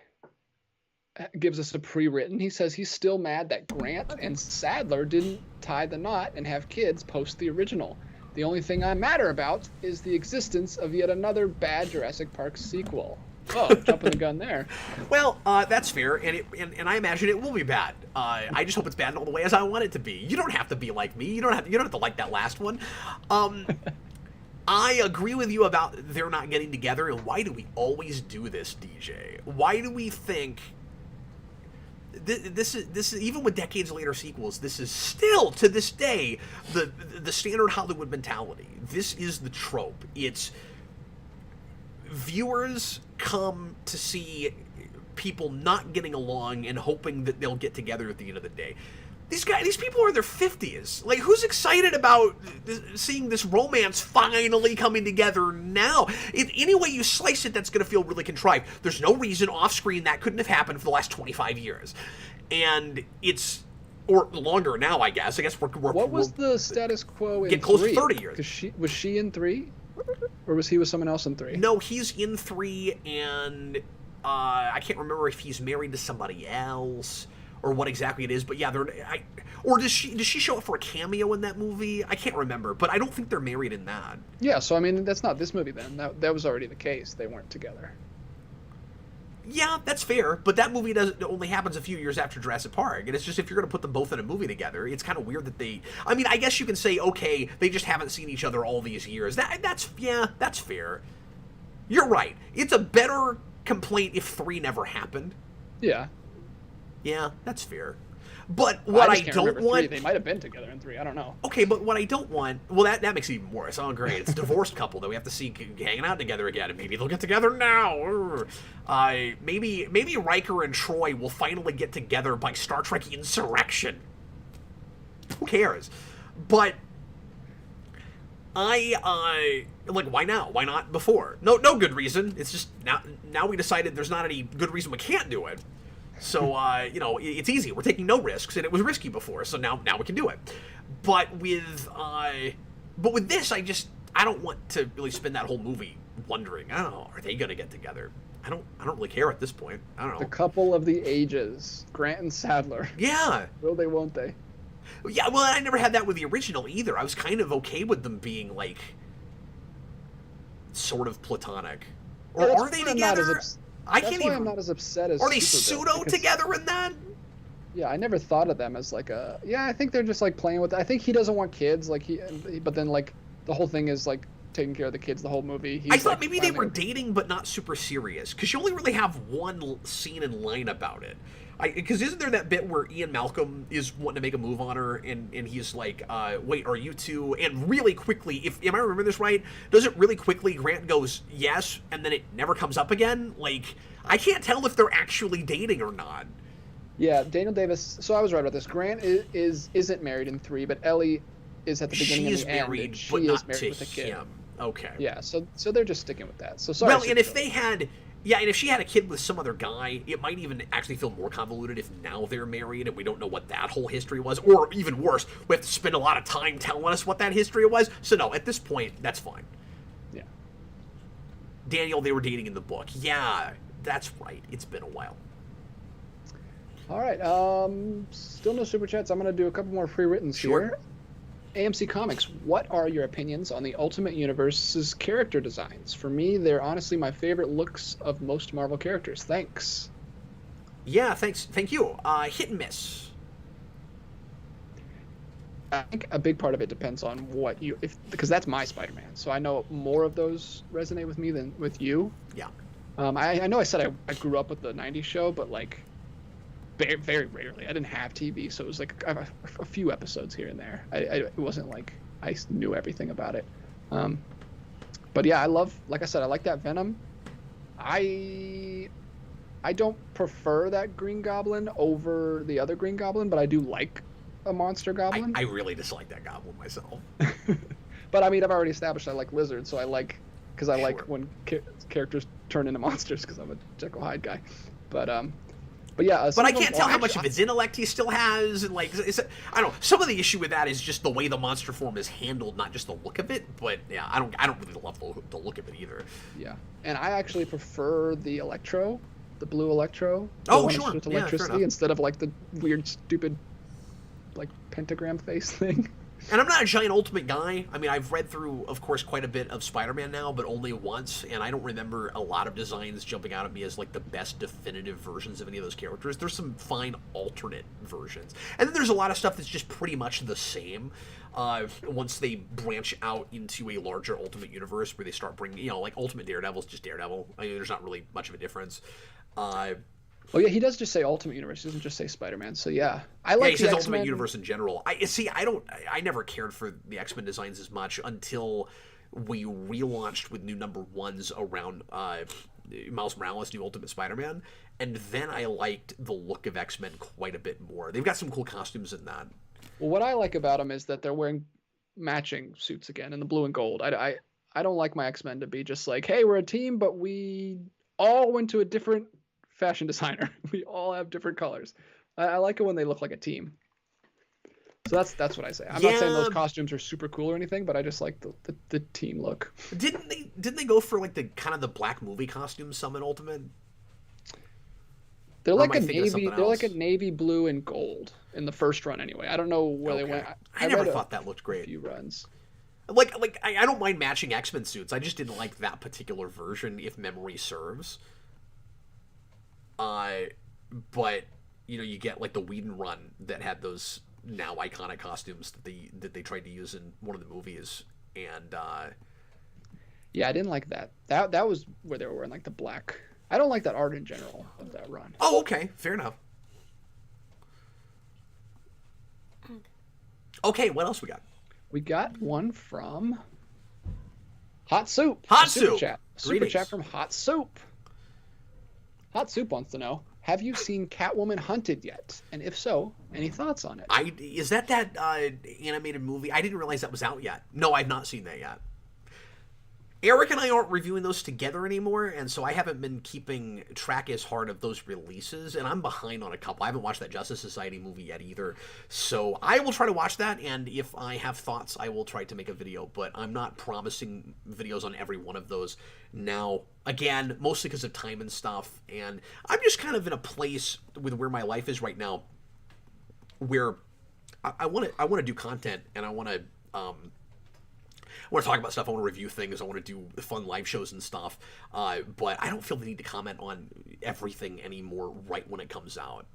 gives us a pre-written. He says he's still mad that Grant and Sadler didn't tie the knot and have kids post the original. The only thing I'm madder about is the existence of yet another bad Jurassic Park sequel. Oh, jumping the gun there. Well, that's fair, and I imagine it will be bad. I just hope it's bad all the way as I want it to be. You don't have to be like me. You don't have to like that last one. I agree with you about they're not getting together, and why do we always do this, DJ? Why do we think this is even with decades later sequels? This is still to this day the standard Hollywood mentality. This is the trope. It's viewers come to see people not getting along and hoping that they'll get together at the end of the day. These people are in their 50s. Like, who's excited about seeing this romance finally coming together now? Any way you slice it, that's going to feel really contrived. There's no reason off-screen that couldn't have happened for the last 25 years. And it's... or longer now, I guess. What was the status quo in 3? Get close to 30 years. Was she in 3? Or was he with someone else in 3? No, he's in 3, and I can't remember if he's married to somebody else or what exactly it is. But yeah, does she show up for a cameo in that movie? I can't remember, but I don't think they're married in that. Yeah, so I mean, that's not this movie then. That was already the case. They weren't together. Yeah, that's fair, but that movie only happens a few years after Jurassic Park, and it's just if you're going to put them both in a movie together, it's kind of weird that they... I mean, I guess you can say, okay, they just haven't seen each other all these years. That's fair. You're right. It's a better complaint if 3 never happened. Yeah. Yeah, that's fair. But what I don't want... 3. They might have been together in 3. I don't know. Okay, but what I don't want... Well, that makes it even worse. Oh, great. It's a divorced couple that we have to see hanging out together again, and maybe they'll get together now. Maybe Riker and Troy will finally get together by Star Trek Insurrection. Who cares? But... why now? Why not before? No good reason. It's just now we decided there's not any good reason we can't do it. So, it's easy. We're taking no risks, and it was risky before, so now we can do it. But with this, I don't want to really spend that whole movie wondering, I don't know, are they going to get together? I don't really care at this point. I don't know. The couple of the ages, Grant and Sadler. Yeah. Will they, won't they? Yeah, well, I never had that with the original either. I was kind of okay with them being, like, sort of platonic. Or are they together? I'm not as upset as Are they Super Bill, pseudo together in that? Yeah, I never thought of them as like a. Yeah, I think they're just like playing with. I think he doesn't want kids, like but then like the whole thing is like taking care of the kids the whole movie. I He's thought like maybe they were finally. dating, but not super serious, because you only really have one scene in line about it. Because isn't there that bit where Ian Malcolm is wanting to make a move on her, and he's like, wait, are you two? And really quickly, if am I remembering this right, does it really quickly, Grant goes, yes, and then it never comes up again? Like, I can't tell if they're actually dating or not. Yeah, Daniel Davis. So I was right about this. Grant isn't married in 3, but Ellie is at the beginning She's and the end. married, And she but is not married to with a kid. him. Okay. Yeah, so they're just sticking with that. So sorry. Well, and if they had, yeah, and if she had a kid with some other guy, it might even actually feel more convoluted if now they're married and we don't know what that whole history was. Or even worse, we have to spend a lot of time telling us what that history was. So no, at this point, that's fine. Yeah. Daniel, they were dating in the book. Yeah, that's right. It's been a while. All right. Still no super chats. I'm gonna do a couple more pre-writtens Sure. here. AMC Comics, what are your opinions on the Ultimate Universe's character designs? For me, they're honestly my favorite looks of most Marvel characters. Thanks. Yeah, thanks. Thank you. Hit and miss. I think a big part of it depends on what you, because that's my Spider-Man. So I know more of those resonate with me than with you. Yeah. I know I said I grew up with the 90s show, but like very, very rarely. I didn't have TV, so it was like a few episodes here and there. It wasn't like I knew everything about it. But yeah, like I said, I like that Venom. I don't prefer that Green Goblin over the other Green Goblin, but I do like a monster goblin. I really dislike that goblin myself. But I mean, I've already established I like lizards, so I like Sure. when characters turn into monsters because I'm a Jekyll Hyde guy. But yeah. But I can't tell how much of his intellect he still has, and like, I don't know. Some of the issue with that is just the way the monster form is handled, not just the look of it. But yeah, I don't really love the look of it either. Yeah, and I actually prefer the Electro, the blue Electro. The Oh, one sure. with Yeah, fair electricity enough. instead of like the weird, stupid, like pentagram face thing. And I'm not a giant Ultimate guy. I mean, I've read through, of course, quite a bit of Spider-Man now, but only once, and I don't remember a lot of designs jumping out at me as, like, the best definitive versions of any of those characters. There's some fine alternate versions. And then there's a lot of stuff that's just pretty much the same once they branch out into a larger Ultimate universe where they start bringing, like, Ultimate Daredevil's just Daredevil. I mean, there's not really much of a difference. Oh yeah, he does just say Ultimate Universe. He doesn't just say Spider-Man. So yeah, I like he says the Ultimate X-Men. Universe in general. I never cared for the X-Men designs as much until we relaunched with new number ones around Miles Morales' new Ultimate Spider-Man, and then I liked the look of X-Men quite a bit more. They've got some cool costumes in that. Well, what I like about them is that they're wearing matching suits again in the blue and gold. I don't like my X-Men to be just like, hey, we're a team, but we all went to a different fashion designer. We all have different colors. I like it when they look like a team. So that's what I say. I'm not saying those costumes are super cool or anything, but I just like the team look. Didn't they go for like the kind of the black movie costumes some in Ultimate? They're Or like am I a thinking of navy. something They're like a else? navy blue and gold in the first run anyway. I don't know where they went. I never read thought that looked a great. few runs. Like I don't mind matching X-Men suits. I just didn't like that particular version, if memory serves. But you get like the Whedon run that had those now iconic costumes that they tried to use in one of the movies, and Yeah, I didn't like that. That was where they were wearing like the black. I don't like that art in general of that run. oh, okay, fair enough. Okay, what else we got? We got one from Hot Soup. Hot A super Soup. chat. Super Greetings. chat from Hot Soup. Hot Soup wants to know: have you seen Catwoman Hunted yet? And if so, any thoughts on it? Is that animated movie? I didn't realize that was out yet. No, I've not seen that yet. Eric and I aren't reviewing those together anymore, and so I haven't been keeping track as hard of those releases, and I'm behind on a couple. I haven't watched that Justice Society movie yet either, so I will try to watch that, and if I have thoughts, I will try to make a video, but I'm not promising videos on every one of those now. Again, mostly because of time and stuff, and I'm just kind of in a place with where my life is right now, where I want to do content, and I want to talk about stuff. I want to review things. I want to do fun live shows and stuff. But I don't feel the need to comment on everything anymore right when it comes out.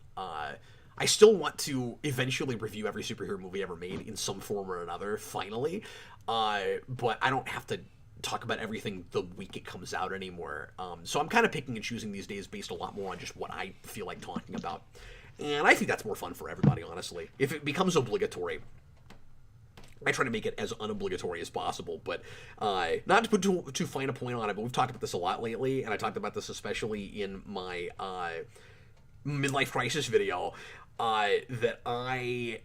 I still want to eventually review every superhero movie ever made in some form or another, finally. But I don't have to talk about everything the week it comes out anymore. So I'm kind of picking and choosing these days based a lot more on just what I feel like talking about. And I think that's more fun for everybody, honestly. If it becomes obligatory, I try to make it as unobligatory as possible, but not to put too fine a point on it, but we've talked about this a lot lately, and I talked about this especially in my midlife crisis video, that I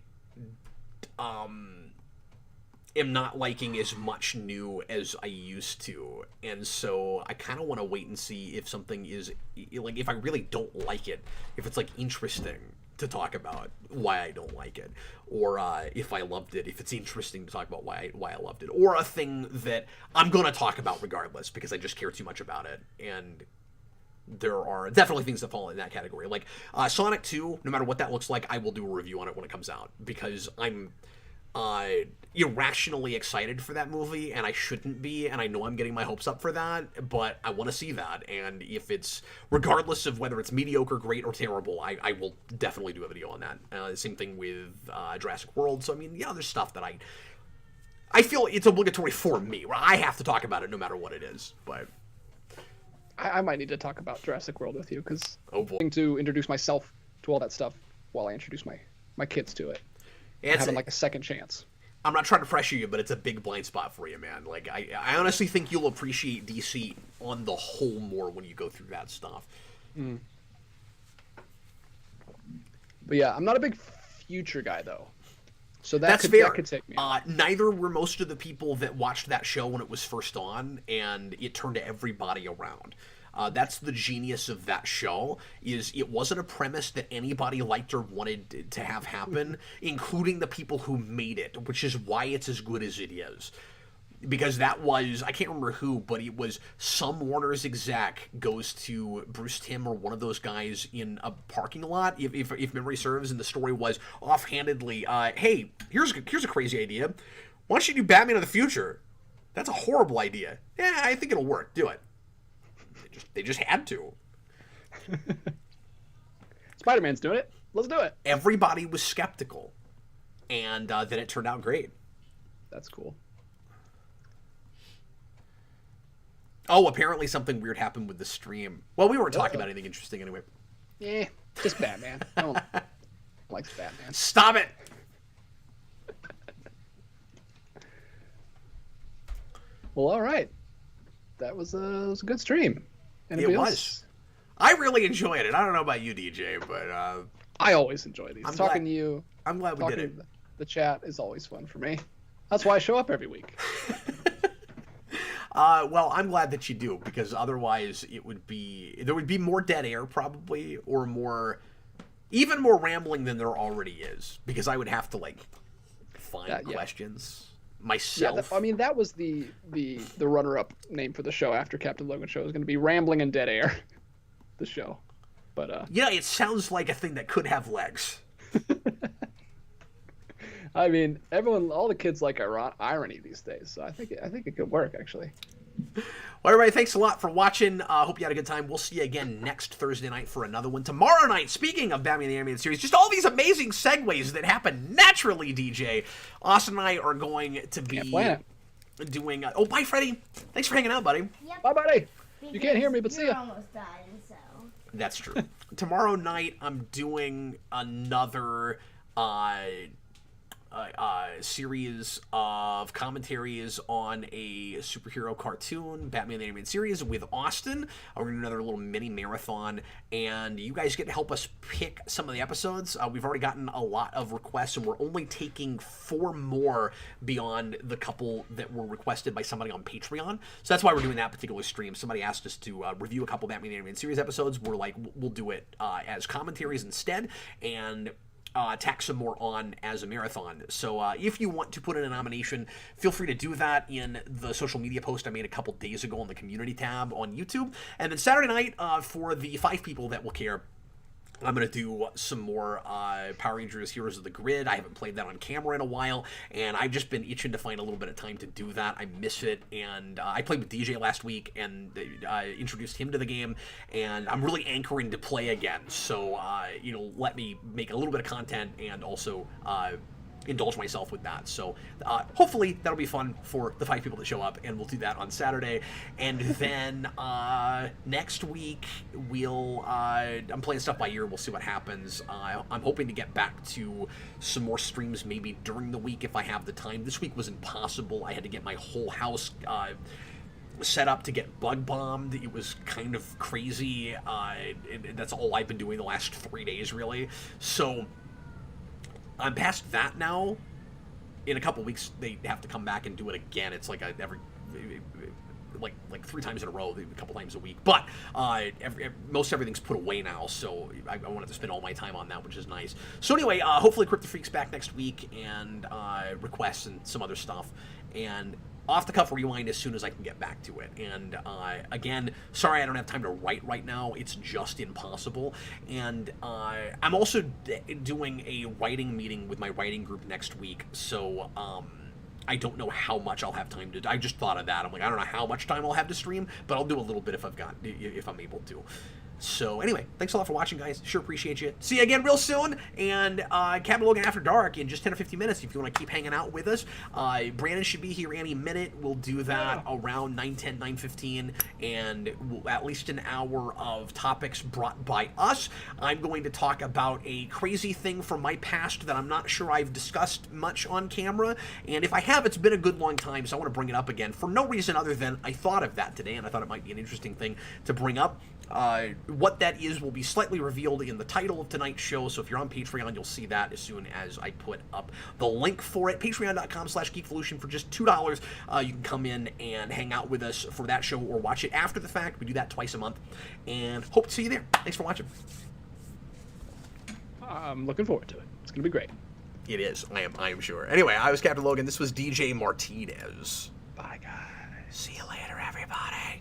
am not liking as much new as I used to, and so I kind of want to wait and see if something is, like, if I really don't like it, if it's, like, interesting to talk about why I don't like it, or if I loved it, if it's interesting to talk about why I loved it, or a thing that I'm going to talk about regardless because I just care too much about it. And there are definitely things that fall in that category. Like Sonic 2, no matter what that looks like, I will do a review on it when it comes out because I'm irrationally excited for that movie, and I shouldn't be, and I know I'm getting my hopes up for that, but I want to see that, and if it's, regardless of whether it's mediocre, great, or terrible, I will definitely do a video on that. Same thing with Jurassic World. So I mean, yeah, there's stuff that I feel it's obligatory for me, where I have to talk about it no matter what it is. But I might need to talk about Jurassic World with you, because oh boy, I'm going to introduce myself to all that stuff while I introduce my kids to it. Having like a second chance. I'm not trying to pressure you, but it's a big blind spot for you, man. Like, I honestly think you'll appreciate DC on the whole more when you go through that stuff. Mm. But yeah, I'm not a big Future guy, though. So that could take me out. Neither were most of the people that watched that show when it was first on, and it turned everybody around. That's the genius of that show, is it wasn't a premise that anybody liked or wanted to have happen, including the people who made it, which is why it's as good as it is. Because that was, I can't remember who, but it was some Warner's exec goes to Bruce Timm or one of those guys in a parking lot, if memory serves, and the story was offhandedly, hey, here's a crazy idea. Why don't you do Batman of the Future? That's a horrible idea. Yeah, I think it'll work. Do it. They just had to. Spider-Man's doing it. Let's do it. Everybody was skeptical, and then it turned out great. That's cool. Oh, apparently something weird happened with the stream. Well, we weren't talking about anything interesting anyway. Yeah, just Batman. I don't like Batman. Stop it! Well, all right. That was a good stream. Anybody else? I really enjoyed it. I don't know about you, DJ, but I always enjoy these. Talking to you. I'm glad we did it. The chat is always fun for me. That's why I show up every week. Well, I'm glad that you do, because otherwise there would be more dead air probably, or even more rambling than there already is, because I would have to like find questions myself. Yeah, I mean, that was the runner-up name for the show after Captain Logan show. It was going to be Rambling and Dead Air, the show. But yeah, it sounds like a thing that could have legs. I mean, all the kids like irony these days, so I think it could work, actually. Well, everybody, thanks a lot for watching. Hope you had a good time. We'll see you again next Thursday night for another one. Tomorrow night, speaking of Batman the Animated Series, just all these amazing segues that happen naturally, DJ. Austin and I are going to be doing... oh, bye, Freddy. Thanks for hanging out, buddy. Yep. Bye, buddy. You can't hear me, but see ya. Almost died, so... That's true. Tomorrow night, I'm doing another... series of commentaries on a superhero cartoon, Batman the Animated Series, with Austin. We're going to do another little mini marathon, and you guys get to help us pick some of the episodes. We've already gotten a lot of requests, and we're only taking 4 more beyond the couple that were requested by somebody on Patreon. So that's why we're doing that particular stream. Somebody asked us to review a couple Batman the Animated Series episodes. We're like, we'll do it as commentaries instead, and tack some more on as a marathon. So if you want to put in a nomination, feel free to do that in the social media post I made a couple days ago on the community tab on YouTube. And then Saturday night, for the 5 people that will care, I'm going to do some more Power Rangers Heroes of the Grid. I haven't played that on camera in a while, and I've just been itching to find a little bit of time to do that. I miss it, and I played with DJ last week, and I introduced him to the game, and I'm really anchoring to play again. So, let me make a little bit of content and also indulge myself with that. So hopefully that'll be fun for the 5 people that show up, and we'll do that on Saturday. And then next week I'm playing stuff by ear. We'll see what happens. I'm hoping to get back to some more streams maybe during the week if I have the time. This week was impossible. I had to get my whole house set up to get bug bombed. It was kind of crazy. That's all I've been doing the last 3 days, really. So I'm past that now. In a couple weeks, they have to come back and do it again. It's like like 3 times in a row, a couple times a week. But most everything's put away now, so I wanted to spend all my time on that, which is nice. So anyway, hopefully Crypto Freak's back next week, and requests and some other stuff. And off-the-cuff rewind as soon as I can get back to it. And again, sorry I don't have time to write right now. It's just impossible. And I'm also doing a writing meeting with my writing group next week, so I don't know how much I'll have time to. I just thought of that. I'm like, I don't know how much time I'll have to stream, but I'll do a little bit if I'm able to. So anyway, thanks a lot for watching, guys. Sure appreciate you. See you again real soon. And Captain Logan After Dark in just 10 or 15 minutes if you want to keep hanging out with us. Brandon should be here any minute. We'll do that around 9:10, 9:15, and at least an hour of topics brought by us. I'm going to talk about a crazy thing from my past that I'm not sure I've discussed much on camera. And if I have, it's been a good long time, so I want to bring it up again for no reason other than I thought of that today, and I thought it might be an interesting thing to bring up. What that is will be slightly revealed in the title of tonight's show, so if you're on Patreon, you'll see that as soon as I put up the link for it. Patreon.com/Geekvolution for just $2. You can come in and hang out with us for that show or watch it after the fact. We do that twice a month, and hope to see you there. Thanks for watching. I'm looking forward to it. It's going to be great. It is. I am sure. Anyway, I was Captain Logan. This was DJ Martinez. Bye, guys. See you later, everybody.